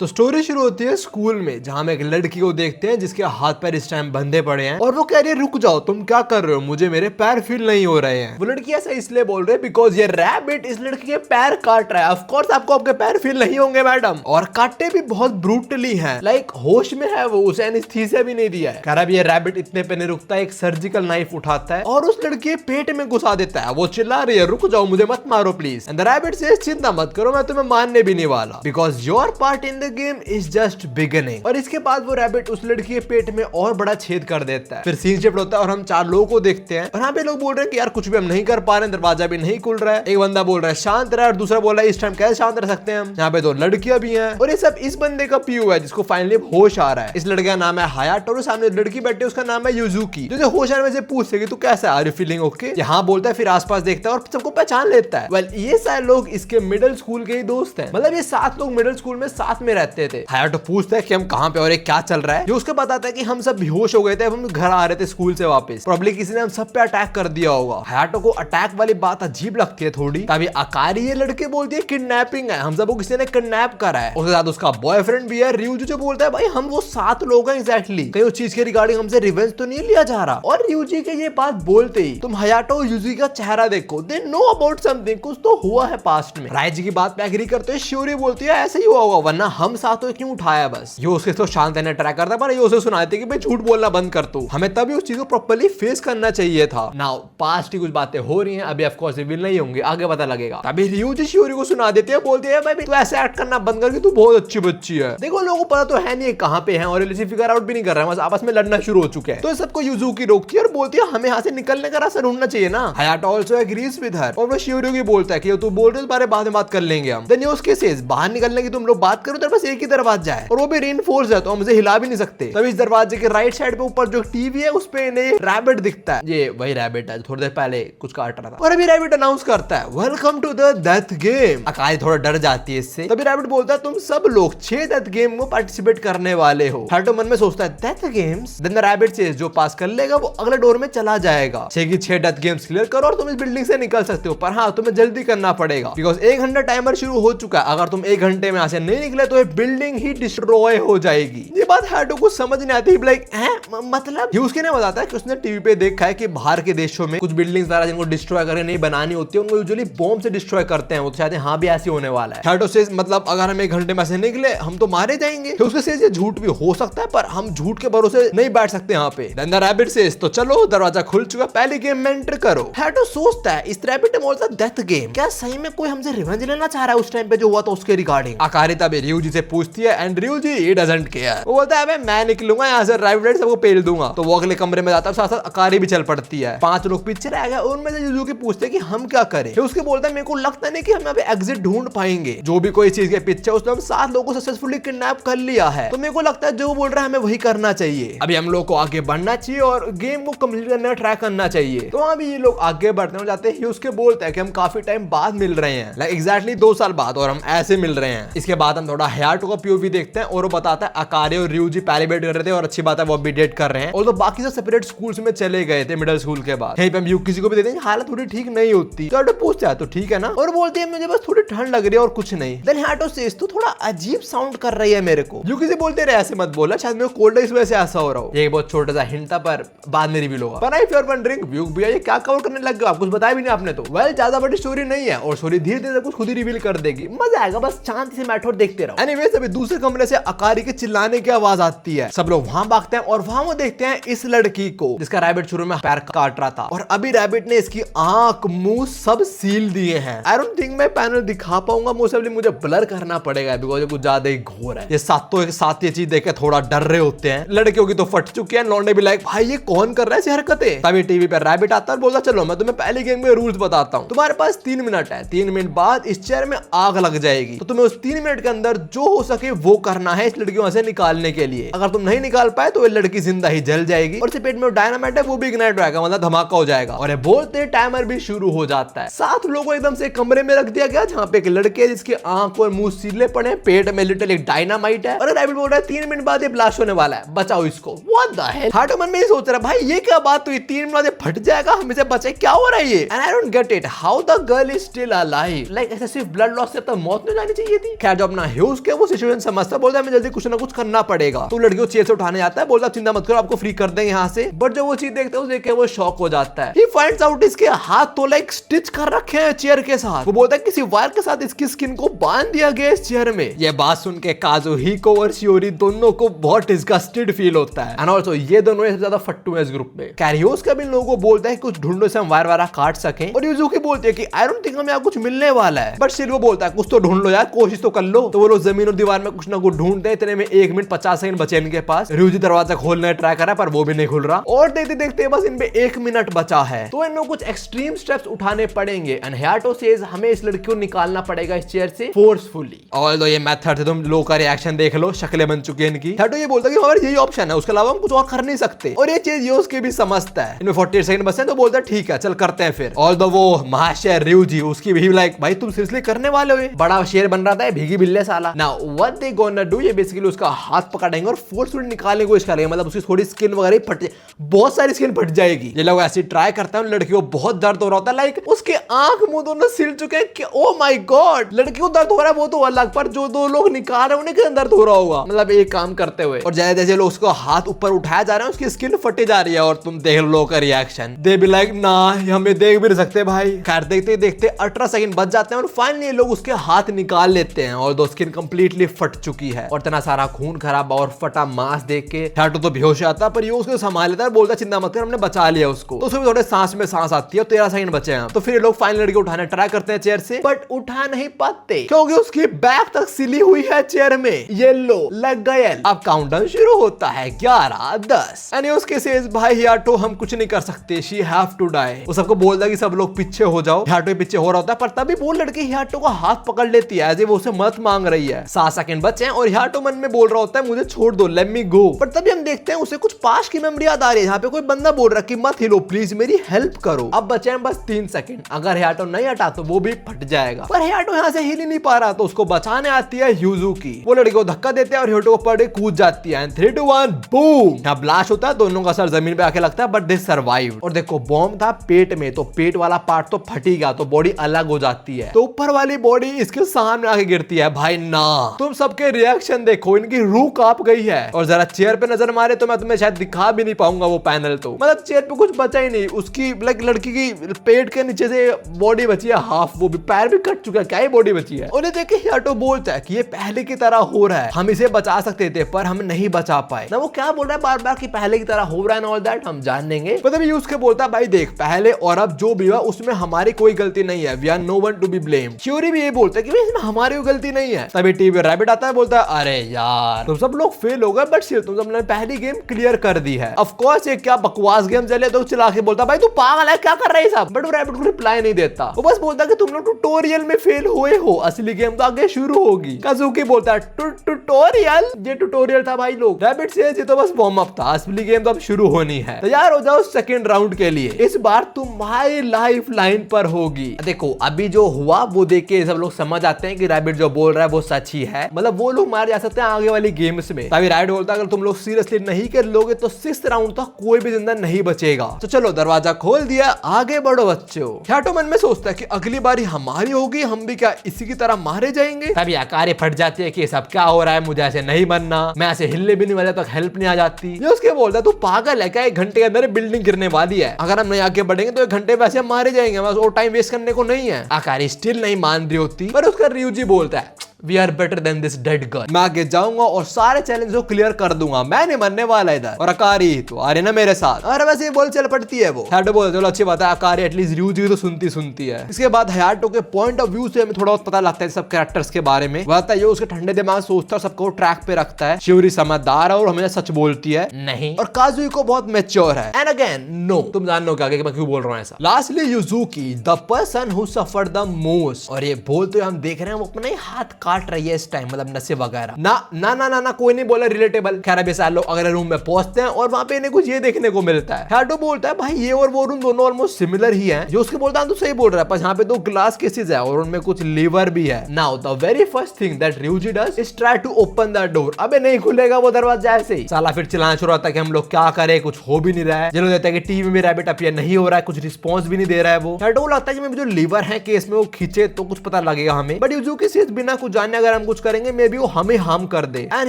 तो स्टोरी शुरू होती है स्कूल में, जहां हम एक लड़की को देखते हैं जिसके हाथ पैर इस टाइम बंधे पड़े हैं और वो कह रही है रुक जाओ, तुम क्या कर रहे हो, मुझे मेरे पैर फील नहीं हो रहे हैं। वो लड़की ऐसा इसलिए बोल रही है बिकॉज ये रैबिट इस लड़की के पैर काट रहा है। ऑफ कोर्स आपको आपके पैर फील नहीं होंगे मैडम, और काटे भी बहुत ब्रूटली हैं, लाइक होश में है वो, उसे एनेस्थीसिया भी नहीं दिया है। कह रहा है ये रैबिट इतने पे नहीं रुकता, एक सर्जिकल नाइफ उठाता है और उस लड़की के पेट में घुसा देता है। वो चिल्ला रही है रुक जाओ, मुझे मत मारो प्लीज। एंड द रैबिट से चिंता मत करो, मैं तुम्हें मारने भी नहीं वाला, because your part in the game is just beginning. और इसके बाद वो रैबिट उस लड़की के पेट में और बड़ा छेद कर देता है। फिर सीन शिफ्ट होता है और हम चार लोगों को देखते हैं और यहाँ पे लोग बोल रहे हैं कि यार कुछ भी हम नहीं कर पा रहे हैं, दरवाजा भी नहीं खुल रहा है। एक बंदा बोल रहा है शांत रहा और दूसरा बोल रहा है इस टाइम कैसे शांत रह सकते हैं हम, यहाँ पे दो लड़कियां भी हैं। और ये सब इस बंदे का पीयू है जिसको फाइनली होश आ रहा है। इस लड़के का नाम है हायाटो और सामने लड़की बैठी है उसका नाम है युजुकी, जो होश आने में से पूछते कि तू कैसा है, आर यू फीलिंग ओके, यहाँ बोलता है, फिर आसपास देखता है और सबको पहचान लेता है। वेल ये सारे लोग इसके मिडिल स्कूल के ही दोस्त हैं, मतलब ये 7 लोग मिडिल स्कूल में साथ में रहते थे। हायाटो पूछता है कि हम कहाँ पे और क्या चल रहा है, जो उसको बताता है कि हम सब बेहोश हो गए थे, हम घर आ रहे थे स्कूल से वापस, प्रॉब्ली किसी ने हम सब पे अटैक कर दिया होगा। हायाटो को अटैक वाली बात अजीब लगती है थोड़ी, तभी अकारी ये लड़के बोलती है किडनैपिंग है, हम सबको किसी ने किडनैप करा है। उसके साथ उसका बॉयफ्रेंड भी है ryuji, जो बोलता है भाई हम वो 7 लोग हैं एग्जैक्टली, कहीं उस चीज के रिगार्डिंग हमसे रिवेंज तो नहीं लिया जा रहा। और ryuji के ये बात बोलते ही तुम हायाटो और युजी का चेहरा देखो, दे नो अबाउट समथिंग, कुछ तो हुआ है पास्ट में। राइजी की बात पे एग्री करते हैं, श्योरी बोलती है ऐसे ही हुआ होगा, वरना हम साथों क्यों उठाया। बस ये उसके तो शांत रहने ट्राई करता है, पर ये उसे सुनाते कि भाई झूठ बोलना बंद कर तू, हमें तभी उस चीज को प्रॉपर्ली फेस करना चाहिए था। नाउ पास्ट की कुछ बातें हो रही हैं, अभी ऑफ कोर्स रिवील नहीं होंगे, आगे पता लगेगा। तभी ryuji श्योरी को सुना देते हैं, बोलते हैं भाई तू ऐसे एक्ट करना बंद कर, तू बहुत अच्छी बच्ची है। देखो लोगों को पता तो है नहीं कहां पे है और फिगर आउट भी नहीं कर रहा है, बस आपस में लड़ना शुरू हो चुके हैं। तो सबको युजुकी रोकती है और बोलती है हमें यहाँ से निकलने का रास्ता ढूंढना चाहिए ना। Hayato also agrees with her, और वो श्योरी को बोलता है कि तू बोल रहे हो बारे बाद में बात कर लेंगे हम। देन उसके सेज बाहर निकलने की तुम लोग बात करो, तेरे पास एक ही दरवाजा है और वो भी रेनफोर्स है, तो हम उसे हिला भी नहीं सकते। तभी इस दरवाजे के राइट साइड पे ऊपर जो टीवी है उस पे इन्हें रैबिट दिखता है, ये वही रैबिट है थोड़ी देर पहले कुछ काट रहा था। और अभी रैबिट अनाउंस करता है welcome to the death game. Akai थोड़ा डर जाती है इससे। तभी रैबिट बोलता है तुम सब लोग 6 डेथ गेम में पार्टिसिपेट करने वाले हो। हायाटो मन में सोचता है death games, then the rabbit says जो पास कर लेगा वो अगले डोर में चला जाएगा। 6 की 6 डेथ गेम्स क्लियर करो और तुम इस बिल्डिंग से निकल सकते हो, पर हाँ तुम्हें जल्दी करना पड़ेगा बिकॉज 1 घंटा टाइमर शुरू हो चुका है। अगर तुम 1 घंटे में यहाँ से नहीं निकले तो ये बिल्डिंग ही डिस्ट्रॉय हो जाएगी। ये बात हायाटो को समझ नहीं आती, लाइक मतलब ये उसके ने बताता है कि उसने टीवी पे देखा है कि बाहर के देशों में कुछ बिल्डिंग्स वगैरह जिनको डिस्ट्रॉय करके नहीं बनानी होती है, उनको यूजुअली बॉम्ब से डिस्ट्रॉय करते हैं। वो तो शायद हाँ भी ऐसे होने वाला है। हायाटो से मतलब अगर हम 1 घंटे में से निकले हम तो मारे जाएंगे। तो उसके से ये झूठ भी हो सकता है, पर हम झूठ के भरोसे नहीं बैठ सकते यहाँ पे। देन द रैबिट सेज तो चलो दरवाजा खुल चुका, पहली गेम में एंटर करो। हायाटो सोचता है इस रैबिट ने बोलता डेथ गेम, क्या सही में कोई हमसे रिवेंज लेना चाह रहा है उस टाइम पे जो हुआ था उसके रिगार्डिंग। अकारी तभी ryuji से पूछती है and ryuji he doesn't care, वो बोलता है मैं निकलूंगा यहाँ से, रैबिट सबको पेल दूंगा। तो वो अगले कमरे में जाता है, साथ साथ अकारी भी चल पड़ती है। 5 लोग पीछे रह गए, उनमें से युजुकी पूछते हैं कि हम क्या करें। फिर उसके बोलता है मेरे को लगता नहीं कि हम अभी एग्जिट ढूंढ पाएंगे, जो भी कोई चीज के पीछे उसने हम 7 लोगों को सक्सेसफुली किडनैप कर लिया है, तो मेरे को लगता है जो बोल रहा है हमें वही करना चाहिए। अभी हम लोग को आगे बढ़ना चाहिए और गेम को कंप्लीट करने का ट्राई करना चाहिए। तो अभी ये लोग आगे बढ़ते जाते हैं, उसके बोलते हैं कि हम काफी टाइम बाद मिल रहे हैं, लाइक एग्जैक्टली 2 साल बाद, और हम ऐसे मिल रहे हैं। इसके बाद हम थोड़ा हायाटो का पीओवी देखते हैं और वो बताता है अकारी और ryuji पहले डेट कर रहे थे और अच्छी बात है वो भी डेट कर रहे हैं, और तो बाकी सब सेपरेट स्कूल्स में चले गए थे मिडिल स्कूल के बाद। यहीं पे हम किसी को भी देते हैं हालत थोड़ी ठीक नहीं होती, तो पूछता है तो ठीक है ना, और बोलती है मुझे बस थोड़ी ठंड लग रही है और कुछ नहीं। देन हायाटो सेज तो थोड़ा अजीब साउंड कर रही है मेरे को। युकी से बोलते रहे ऐसे मत बोला, शायद मेरे को कोल्ड है इस वजह से ऐसा हो रहा हो। ये बहुत छोटा सा हिंट था पर बाद में रिवील होगा। पर इफ यू आर वंडरिंग व्यूक भैया ये क्या कवर करने लग गए, आप कुछ बताया भी नहीं आपने तो। वेल ज्यादा बड़ी स्टोरी नहीं है और स्टोरी धीरे धीरे कुछ खुद ही रिवील कर देगी, मजा आएगा, बस शांति से बैठो और देखते रहो। एनीवेज अभी दूसरे कमरे से अकारी के चिल्लाने की आवाज आती है, सब लोग वहां भागते हैं और वहां वो देखते हैं इस लड़की को जिसका रैबिट शुरू में पैर काट रहा था, और अभी रैबिट ने इसकी आंख मुंह सब सील दिए हैं। आई डोंट थिंक मैं पैनल दिखा पाऊंगा, मोस्टली मुझे ब्लर करना पड़ेगा बिकॉज़ कुछ ज्यादा ही घोर है। ये सातों एक साथ ये चीज देख के थोड़ा डर रहे होते हैं। लड़कियों की तो फट चुकी है, लौंडे भी लाइक भाई ये कौन कर रहा है ऐसी हरकतें। तभी टीवी पे रैबिट आता है, बोलता चलो मैं तुम्हें पहली गेम के रूल्स बताता हूँ, तुम्हारे पास 3 मिनट है, 3 मिनट बाद इस चेयर में आग लग जाएगी, तो तुम्हें उस 3 मिनट के अंदर जो हो सके वो करना है इस लड़की को से निकालने के लिए। अगर तुम नहीं निकाल पाए तो ये लड़की जिंदा ही जल जाएगी और पेट में डायनामाइट है वो भी इग्नाइट हो जाएगा, मतलब धमाका हो जाएगा। और ये बोलते टाइमर भी शुरू हो जाता है। 7 लोगों को एकदम से कमरे में रख दिया गया जहाँ पे एक लड़के जिसके आंख और मुंह सीले पड़े, पेट में लिटिल एक डायनामाइट है, और रैबिट बोल रहा है 3 मिनट बाद ये ब्लास्ट होने वाला है, बचाओ इसको। What the hell. हायाटो मन में ये सोच रहा है भाई ये क्या बात हुई, 3 मिनट बाद फट जाएगा, हम इसे बचाए, क्या हो रहा है ये। And I don't get it how the girl is still alive, like ऐसे सिर्फ ब्लड लॉस से तो मौत नहीं जानी चाहिए थी। खैर जो अपना ह्यूज के वो सिचुएशन समझता है, बोलता है हमें जल्दी कुछ ना कुछ करना पड़ेगा। तो लड़की को चेयर से उठाने आता है, बोलता है चिंता मत करो आपको फ्री कर देंगे यहाँ से। बट जब वो चीज देखता है उसे देख के वो शॉक हो जाता है। He finds out इसके हाथ तो लाइक स्टिच कर रखे हैं चेयर के साथ। वो बोलता है किसी वायर के साथ इसकी स्किन को बांध दिया गया इस चेयर में। ये बात सुन के काजुहिको और शियोरी दोनों को बहुत डिस्गस्टेड फील होता है। एंड ऑल्सो ये दोनों सबसे ज्यादा फट्टू है इस ग्रुप में। कैरियोस्का भी इन लोगों को बोलता है कुछ ढूंढो से हम वायर वायर काट सकें, और यूजुकी बोलती है कि आई डोंट थिंक हमें यहाँ कुछ मिलने वाला है। बट सिल्वो बोलता है कुछ तो ढूंढ लो यार, कोशिश तो कर लो। तो वो लोग जमीन और दीवार में कुछ ना कुछ ढूंढते हैं। इतने में 1 मिनट 50 सेकंड बचे इनके पास। ryuji दरवाजा खोलने ट्राई कर रहा है पर वो भी नहीं खुल रहा, और देखते देखते बस इनपे 1 मिनट बचा है। तो इन लोग कुछ एक्सट्रीम स्टेप्स उठाने पड़ेंगे। एंड हायाटो सेज हमें इस लड़की को निकालना पड़ेगा इस चेयर से फोर्सफुली। ऑल्दो ये मेथड से तुम लोग का रिएक्शन देख लो, शक्लें बन चुकी है इनकी। हायाटो ये बोलता है कि हमारे यही ऑप्शन है, उसके अलावा हम कुछ और कर नहीं सकते। और ये चीज योस्के भी समझता है। इनमें 48 सेकंड बचे हैं, तो बोलता है ठीक है चल करते हैं फिर। ऑल्दो वो महाशय ryuji उसकी भी लाइक भाई तुम सीरियसली करने वाले हो? बड़ा शेर बन रहा था भीगी बिल्ले साला। Now what they gonna do, ये बेसिकली उसका हाथ पकड़ेंगे और फोर्सफुली निकालने की कोशिश करेंगे। मतलब उसकी थोड़ी स्किन वगैरह फट, बहुत सारी स्किन फट जाएगी। ये लोग ऐसे ट्राई करते हैं, लड़की को बहुत दर्द हो रहा होता है। लाइक उसके आंख मुंह दोनों सिल चुके हैं कि ओ माय गॉड, लड़की को दर्द हो रहा है वो तो अलग, पर जो 2 लोग निकाल रहे हैं उन्हें क्या दर्द हो रहा होगा, मतलब एक काम करते हुए। और जैसे जैसे लोग उसको हाथ ऊपर उठाया जा रहा है उसकी स्किन फटी जा रही है। और तुम देख लो का रिएक्शन, दे बी लाइक ना हमें देख भी नहीं सकते भाई। खैर देखते देखते 18 सेकंड बच जाते हैं और फाइनली लोग उसके हाथ निकाल लेते हैं। और दो स्किन कंप्लीटली फट चुकी है और इतना सारा खून खराब और फटा मांस देख के हायाटो तो बेहोश आता है, पर ये उसको संभाल लेता है, बोलता है चिंता मत कर हमने बचा लिया उसको। तो उसमें थोड़े सांस में सांस आती है। 13 सेकंड बचे हैं। तो फिर ये लोग फाइनली लड़की को उठाने ट्राई करते हैं चेयर से, बट उठा नहीं पाते क्योंकि उसकी बैक तक सिली हुई है चेयर में। ये लो लग गए। अब काउंटडाउन शुरू होता है 11 10 एंड उसके सेज भाई हायाटो हम कुछ नहीं कर सकते, शी हैव टू डाई। वो सबको बोलता है कि सब लोग पीछे हो जाओ। हायाटो पीछे हो रहा होता है, पर तभी वो लड़की हायाटो का हाथ पकड़ लेती है एज इफ वो उसे मत मांग रही है। 7 सेकंड बचे हैं और हायाटो मन में बोल रहा होता है मुझे छोड़ दो, लेट मी गो। पर तभी हम देखते हैं उसे कुछ पास की मेमोरी याद आ रही है, जहाँ पे कोई बंदा बोल रहा है कि मत हिलो प्लीज मेरी हेल्प करो। अब बचे हैं बस 3 सेकंड। अगर हायाटो नहीं हटा तो वो भी फट जाएगा, पर हायाटो यहाँ से हिल ही नहीं पा रहा। तो उसको बचाने आती है यूजुकी। वो लड़की को धक्का देते हैं और हायाटो को पड़े कूद जाती है। 3 2 1 बूम। यहाँ ब्लास्ट होता है, दोनों का सर जमीन पे आके लगता है, बट दे सर्वाइव। और देखो बॉम्ब था पेट में, तो पेट वाला पार्ट तो फटी गया, तो बॉडी अलग हो जाती है। तो ऊपर वाली बॉडी इसके सामने आके गिरती है। भाई ना, तुम सबके रिएक्शन देखो, इनकी रूह कांप गई है। और जरा चेयर पे नजर मारे तो मैं तुम्हें शायद दिखा भी नहीं पाऊंगा वो पैनल। तो मतलब चेयर पे कुछ बचा ही नहीं। उसकी लड़की की पेट के नीचे से बॉडी बची है हाफ, वो भी पैर भी कट चुका है, क्या ही बॉडी बची है। और ये देख के हायाटो बोलता है कि ये पहले की तरह हो रहा है, हम इसे बचा सकते थे पर हम नहीं बचा पाए। ना वो क्या बोल रहा है बार बार कि पहले की तरह हो रहा है ना, ऑल दैट हम जान लेंगे। मतलब ये उसके बोलता है भाई देख पहले और अब जो भी हुआ उसमें हमारी कोई गलती नहीं है, we are no one to be blame. Shiori भी ये बोलता है कि इसमें हमारी कोई गलती नहीं है। तभी टीवी रैबिट आता है, बोलता है अरे यार तुम सब लोग फेल हो गए, बट सिर्फ तुम सबने पहली गेम क्लियर कर दी है। ऑफ कोर्स ये क्या बकवास गेम चले। तो चिल्ला के बोलता भाई तू पागल है क्या कर रहे हैं सब। बट वो रैबिट को रिप्लाई नहीं देता, वो बस बोलता कि तुम लोग ट्यूटोरियल में फेल हुए हो, असली गेम तो आगे शुरू होगी। काजुकी बोलता है ट्यूटोरियल, ये ट्यूटोरियल था भाई लोग। रैबिट से ये तो बस वार्म अप था, असली गेम तो अब शुरू होनी है। तैयार हो जाओ सेकंड राउंड के लिए, इस बार तुम्हारी लाइफ लाइन पर होगी। देखो अभी जो हुआ वो देख के सब लोग समझ आते हैं कि रैबिट जो बोल रहा है वो सच ही है, मतलब वो लोग मारे जा सकते हैं आगे वाली गेम्स में। तभी रैबिट बोलता है अगर तुम लोग सीरियसली नहीं कर लोगे तो 6th राउंड तक कोई भी जिंदा नहीं बचेगा। तो चलो दरवाजा खोल दिया, आगे बढ़ो बच्चों। हायाटो मन में सोचता है कि अगली बारी हमारी होगी, हम भी क्या इसी की तरह मारे जाएंगे। तभी आकारे फट जाती है कि सब क्या हो रहा है, मुझे ऐसे नहीं बनना, मैं ऐसे हिलने भी नहीं वाला तक हेल्प नहीं आ जाती। ये उसके बोलता है तू पागल है क्या, 1 घंटे के अंदर बिल्डिंग गिरने वाली है, अगर हम नहीं आगे बढ़ेंगे तो 1 घंटे में ऐसे मारे जाएंगे, बस और टाइम वेस्ट करने को नहीं है। आकारे स्टिल नहीं मान रही होती, पर उसका ryuji बोलता है We are better than this dead girl। मैं आगे जाऊंगा और सारे चैलेंज को क्लियर कर दूंगा, मैं नहीं मरने वाला इधर। और अकारी तो आ रही ना मेरे साथ, और वैसे ही बोल चल पड़ती है वो। हायाटो बोलता है चलो अच्छी बात है, अकारी एटलीस्ट ryuji तो सुनती है। इसके बाद हायाटो के पॉइंट ऑफ व्यू से हमें थोड़ा बहुत पता लगता है सब कैरेक्टर्स के बारे में। बताता है ये उसके ठंडे दिमाग सोचता है, सबको ट्रैक पे रखता है। शियोरी समझदार है और हमेशा सच बोलती है नहीं, और काजुहिको बहुत मैच्योर है। एंड अगेन नो, तुम जानते हो क्या मैं क्यों बोल रहा हूँ ऐसा। Lastly Yuzuki the person who suffered the most, और ये बोलते हम देख रहे हैं वो अपना ही हाथ काट रही है इस टाइम, मतलब नशे वगैरह। ना कोई नहीं बोला रिलेटेबल। खैर अभी सारे लोग अगले रूम में पहुंचते हैं और वहां पे इन्हें कुछ ये देखने को मिलता है। हायाटो बोलता है भाई ये और वो रूम दोनों ऑलमोस्ट सिमिलर ही हैं। जो उसके बोलता है तो सही बोल रहा है, पर यहाँ पे 2 ग्लास केसेस है और उनमें कुछ लीवर भी है। Now the very first thing that ryuji does is try to open the door। अबे नहीं खुलेगा वो दरवाजा ऐसे ही। साला फिर चिल्लाना शुरू होता है कि हम लोग क्या करें, कुछ हो भी नहीं रहा है। चलो देता है कि टीवी में रैबिट अपीयर नहीं हो रहा है, कुछ रिस्पॉन्स भी नहीं दे रहा है वो। हायाटो को लगता है कि जो लीवर है केस में वो खींचे तो कुछ पता लगेगा हमें, बट यूजुकी सेज बिना कुछ जाने अगर हम कुछ करेंगे मे बी वो हमें हार्म कर दे। And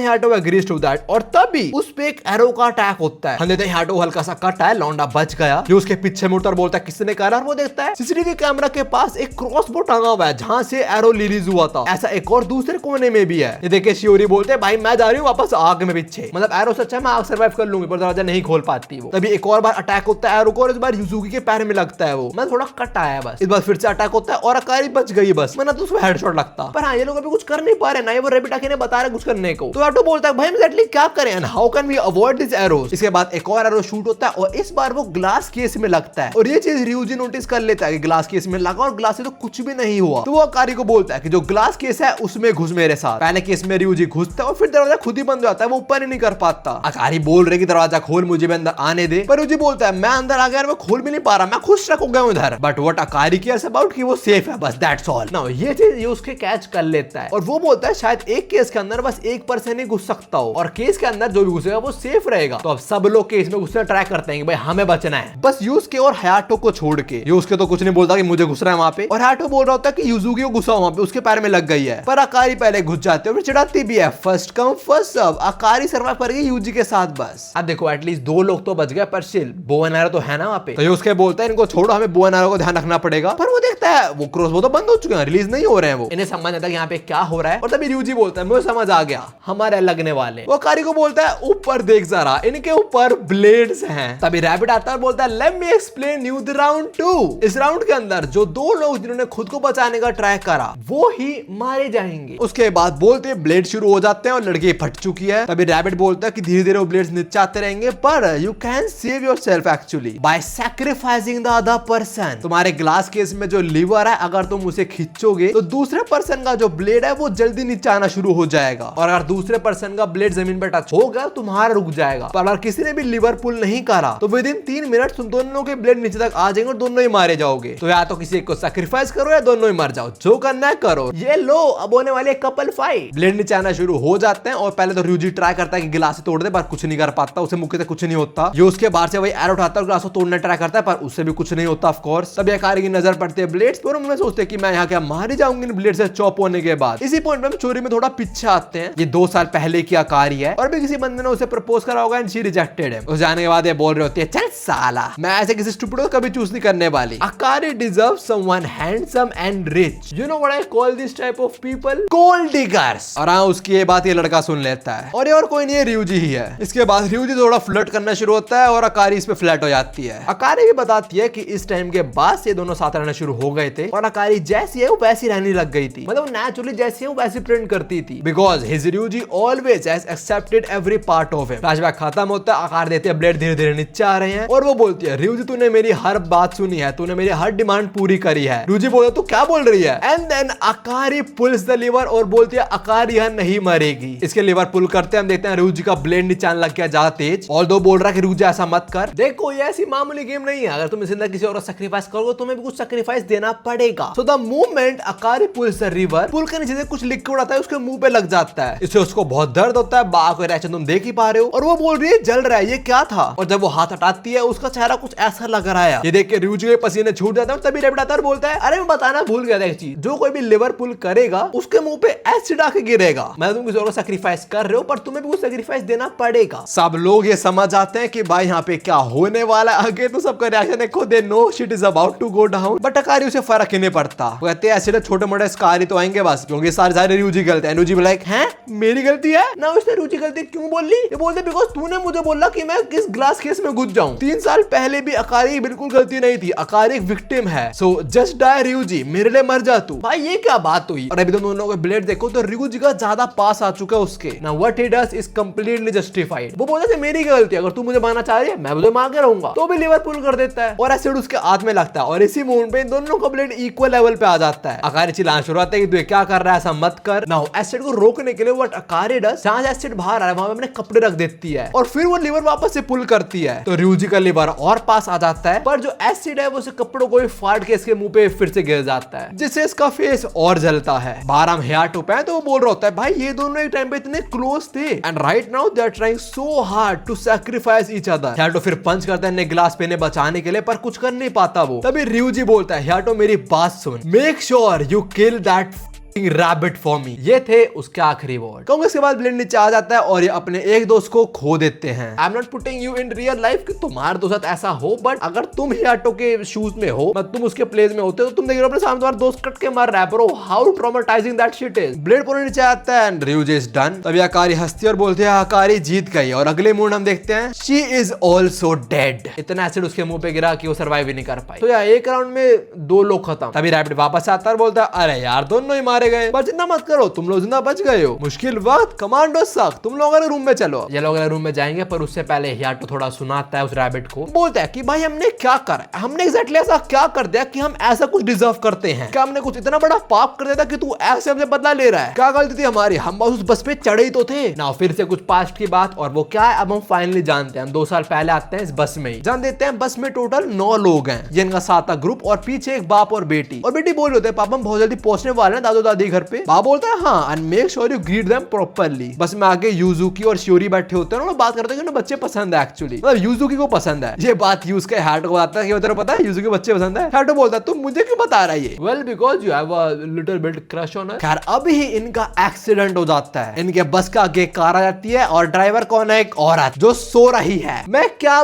Hiato agrees to that. और तभी उस पे एक एरो का अटैक होता है। हम देखते हैं हियाटो हल्का सा कट है, लौंडा बच गया। ये उसके पीछे मुड़कर बोलता है किसने करा, और वो देखता है सीसीटीवी कैमरा के पास एक क्रॉसबो टंगा हुआ है जहां से एरो रिलीज हुआ था। ऐसा एक और दूसरे कोने में भी है। ये देखे शियोरी बोलते हैं भाई मैं जा रही हूँ वापस आग में पीछे, मतलब एरो सच है मैं आग सर्वाइव कर लूंगी, पर दरवाजा नहीं खोल पाती वो। तभी एक और बार अटैक होता है एरो को, और इस बार युजुकी के पैर में लगता है वो, मैं थोड़ा कट आया बस। इस बार फिर से अटैक होता है और अकारी बच गई बस, वरना तो उसमें हेडशॉट लगता। पर हाँ ये लोग अभी कुछ कर नहीं पा रहे, ना ये वो रेबिटाकी ने बता रहे कुछ करने को। तो ऑटो बोलता है भाई एग्जैक्टली क्या करें and how can we avoid this arrows. इसके बाद एक और एरो शूट होता है और इस बार वो ग्लास केस में लगता है। और ये चीज ryuji नोटिस कर लेता है कि ग्लास केस में लगा और ग्लास से तो कुछ भी नहीं हुआ। तो वो अकारी को बोलता है कि जो ग्लास केस है उसमें घुस मेरे साथ। पहले केस में ryuji घुसता है और फिर दरवाजा खुद ही बंद हो जाता है, वो ऊपर ही नहीं कर पाता। अकारी बोल रहे कि दरवाजा खोल मुझे भी अंदर आने दे, पर ryuji बोलता है मैं अंदर आ गया, मैं खोल भी नहीं पा रहा, मैं खुद स्टक हो गया हूं इधर। बट व्हाट अकारी केयर्स अबाउट कि वो सेफ है बस, दैट्स ऑल। नाउ ये चीज उसके कैच कर लेता है और वो बोलता है शायद एक केस के अंदर बस एक पर्सन ही घुस सकता हो और केस के अंदर जो भी घुसेगा वो सेफ रहेगा। तो अब सब लोग केस में घुसना ट्राई करते हैं कि भाई हमें बचना है, बस यूसुके और हायाटो को छोड़ के। यूसुके तो कुछ नहीं बोलता कि मुझे घुसना है वहां पे, और हायाटो बोल रहा होता है कि युजुकी को घुसा वहां पे, उसके पैर में लग गई है। पर अकारी पहले घुस जाते हैं और चिढ़ाती भी है, first come first serve. अकारी survive कर गई यूजी के साथ बस। अब देखो एटलीस्ट 2 लोग तो बच गए, पर स्टिल बो एंड एरो तो है ना वहां पे। तो यूसुके बोलता है इनको छोड़ो, हमें बो एंड एरो को ध्यान रखना पड़ेगा। पर वो देखता है वो क्रॉसबो तो बंद हो चुके हैं, रिलीज नहीं हो रहे हैं, वो इन्हें समझ आता है यहाँ पे क्या हो रहा है। और तभी ryuji बोलता है मुझे समझ आ गया, हमारे लगने वाले। वो अकारी को बोलता है ऊपर देख जरा, इनके ऊपर ब्लेड्स हैं। तभी रैबिट आता है और बोलता है let me explain you the round 2। इस राउंड के अंदर जो 2 लोग जिन्होंने खुद को बचाने का ट्राई करा वो ही मारे जाएंगे। उसके बाद बोलते ब्लेड शुरू हो जाते हैं और लड़की फट चुकी है। तभी रैबिट बोलता है कि धीरे धीरे वो ब्लेड्स नीचे आते रहेंगे, पर you can save yourself actually by sacrificing the other person. तुम्हारे ग्लास केस में जो लीवर है अगर तुम उसे खींचोगे तो दूसरे पर्सन का जो ब्लेड है वो जल्दी नीचे आना शुरू हो जाएगा, और अगर दूसरे पर्सन का ब्लेड जमीन पर टच होगा तुम्हारा रुक जाएगा। पर अगर किसी ने भी लीवर पुल नहीं करा तो विद इन 3 मिनट तुम दोनों के ब्लेड नीचे तक आ जाएंगे और दोनों ही मारे जाओगे। तो या तो किसी को सैक्रिफाइस करो या दोनों ही मर जाओ, जो करना है करो। ये लो अब होने वाली कपल फाइट। ब्लेड नीचे आना शुरू हो जाते हैं और पहले तो ryuji ट्राई करता है कि गिलास से तोड़ दे, पर कुछ नहीं कर पाता, उसे मुक्के से कुछ नहीं होता। ये उसके बाहर से वही एरो उठाता है और ग्लास को तोड़ने ट्राई करता है, पर उससे भी कुछ नहीं होता ऑफ कोर्स। तभी अकारी की नजर पड़ती है ब्लेड्स पर, उनमें सोचते कि मैं यहाँ क्या मारी जाऊंगी इन ब्लेड से चॉप होने के बाद। इसी पॉइंट में चोरी में थोड़ा पीछे आते हैं। ये 2 साल पहले की अकारी है और भी किसी बंदे ने उसे प्रपोज करा होगा एंड शी रिजेक्टेड है। उस जाने के बाद ये बोल रहे होते हैं चल साला मैं ऐसे किसी स्टूपिड को कभी चूज नहीं करने वाली। Akari deserve someone handsome and rich. You know what I call this type of people? Gold diggers. और हाँ उसकी ये बात ये लड़का सुन लेता है और ये और कोई नहीं है ryuji ही है। इसके बाद ryuji थोड़ा फ्लर्ट करना शुरू होता है और अकारी इस पे फ्लैट हो जाती है। अकारी भी बताती है कि इस टाइम के बाद से दोनों साथ रहना शुरू हो गए थे और अकारी जैसी है वो वैसी रहने लग गई थी, मतलब नेचुरली जैसी है वो वैसी प्रिंट करती थी, because his ryuji always has accepted every part of him. Flashback खत्म होता है, आकार देते हैं ब्लेड धीरे धीरे नीचे आ रहे हैं और वो बोलती है ryuji तूने मेरी हर बात सुनी है, तूने मेरी हर डिमांड पूरी करी है। ryuji बोलता तू क्या बोल रही है? And then Akari pulls the lever और बोलती है अकारी यह नहीं मरेगी। इसके लीवर पुल करते हम देखते हैं ryuji का ब्लेड नीचे आने लग गया ज्यादा तेज। ऑल्दो बोल रहा है कि ryuji ऐसा मत कर, देखो ये ऐसी मामूली गेम नहीं है, अगर तुम इस अंदर किसी और को सैक्रिफाइस करोगे तुम्हें भी कुछ सैक्रिफाइस देना पड़ेगा। So the movement Akari pulls the river, पुल के नीचे से कुछ लिक्विड आता है उसके मुंह पे लग जाता है, इससे उसको बहुत दर्द होता है। बाघ को रिएक्शन तुम देख ही पा रहे हो और वो बोल रही है जल रहा है, ये क्या था? और जब वो हाथ हटाती है उसका चेहरा कुछ ऐसा लग रहा है। ये देख के ryuji के पसीने छूट जाते हैं और तभी रैबिट आता है और बोलता है अरे मैं बताना भूल गया था एक चीज, जो कोई भी लिवर पुल करेगा उसके मुंह पे एसिड आके गिरेगा। मैं तुम किसी और को सैक्रिफाइस कर रहे हो पर तुम्हें भी कुछ सैक्रिफाइस देना पड़ेगा। सब लोग ये समझ जाते हैं कि भाई यहाँ पे क्या होने वाला है आगे, तो सबका रिएक्शन देखो, they know shit is about to go down. But Akari उसे फर्क ही नहीं पड़ता, वो कहते हैं एसिड छोटे मोटे स्कार ही तो आएंगे बस, क्योंकि सारे ryuji गलती है। ryuji लाइक हैं मेरी गलती है ना, उसने ryuji गलती क्यों बोली? ये बोलते बिकॉज तूने मुझे बोला कि मैं किस ग्लास केस में घुस जाऊं। 3 साल पहले भी अकारी बिल्कुल गलती नहीं थी, अकारी एक विक्टिम है। सो जस्ट डाई ryuji, मेरे लिए मर जा तू। भाई ये क्या बात हुई? और अभी तो दोनों के ब्लेड देखो तो ryuji का ज्यादा पास आ चुका है उसके। Now what he does is completely justified. वो बोलते थे मेरी गलती, अगर तू मुझे मारना चाह रही है मैं मुझे मार के रहूंगा, तो भी लिवर पुल कर देता है और एसिड उसके हाथ में लगता है और इसी मोमेंट पे दोनों का ब्लेड इक्वल लेवल पे आ जाता है। अकारी चिल्लाना शुरू होता है कि तू क्या कर रहा है, ऐसा मत कर। नाउ एसिड को रोकने के लिए व्हाट अकारी डज, जहां एसिड बाहर आ रहा है वहां पे अपने कपड़े रख देती है और फिर वो लिवर वापस से पुल करती है तो ryuji का लिवर और पास आ जाता है, पर जो एसिड है वो उसे कपड़ों को फाड़ के इसके मुंह पे फिर से गिर जाता है, जिससे इसका फेस और जलता है। बाहर हम हियाटो पे हैं तो वो बोल रहा होता है भाई ये दोनों एक टाइम पे इतने क्लोज थे and right now they are trying so hard to sacrifice each other. Hiato फिर पंच करता है ग्लास पे बचाने के लिए, पर कुछ कर नहीं पाता वो। तभी ryuji बोलता है हियाटो मेरी बात सुन, make sure you kill that rabbit for me. ये थे उसके आखिरी वर्ड। कहूंगा इसके बाद ब्लेड नीचे आ जाता है और ये अपने एक दोस्त को खो देते हैं। I am not putting you in real life कि तुम्हारे दोस्त साथ ऐसा हो, बट अगर तुम हियाटो के शूज में हो, मतलब तुम उसके प्लेस में होते हो, तो तुम देख रहे हो अपने सामने तुम्हारा दोस्त कट के मार रहा है। Bro how traumatising that shit is. Blade पूरे नीचे आता है एंड ryuji इज डन। तभी अकारी हंसती है और बोलते हैं अकारी जीत गई। और अगले मूड हम देखते हैं शी इज ऑल्सो डेड। इतना एसिड उसके मुंह पे गिरा कि वो सर्वाइव ही नहीं कर पाई। तो यार एक राउंड में 2 लोग खत्म। तभी रैबिट वापस आता है और बोलता है अरे यार दोनों ही मारे गए, पर चिंता मत करो, तुम लोग जिंदा बच गए हो। मुश्किल वक्त कमांडो सख्त, तुम लोग अगले रूम में चलो। ये लोग अगले रूम में जाएंगे, पर उससे पहले हियाटो थोड़ा सुनाता है उस रैबिट को। बोलता है कि भाई हमने क्या करा, हमने एग्जैक्टली ऐसा क्या कर दिया कि हम ऐसा कुछ डिजर्व करते हैं? क्या हमने कुछ इतना बड़ा पाप कर दिया था कि तू ऐसे हमसे बदला ले रहा है? क्या गलती थी हमारी? हम बस उस बस पे चढ़े ही तो थे ना। फिर से कुछ पास्ट की बात, और वो क्या है अब हम फाइनली जानते हैं। हम 2 साल पहले आते हैं इस बस में ही। जान देते हैं बस में टोटल 9 लोग हैं, जिनका 7 ग्रुप और पीछे एक बाप और बेटी। और बेटी बोल रहे थे पापा हम बहुत जल्दी पहुंचने वाले हैं दादू दादी घर पे। बाप बोलता है हाँ and make sure you greet them properly. बस में आगे यूजुकी और शियोरी बैठे होते हैं, बात करते हैं कि बच्चे पसंद है। एक्चुअली मतलब यूजुकी को पसंद है। ये बात यूज के हार्टो को बताता है कि तेरे को पता है यूजुकी को बच्चे पसंद है। हार्टो बोलता है तुम मुझे क्यों बता रहा है ये? Well because you have a little bit crush on her. खैर अभी ही इनका एक्सीडेंट हो जाता है। इनके बस का आगे कार आ जाती है और ड्राइवर कौन है? एक औरत जो सो रही है। मैं क्या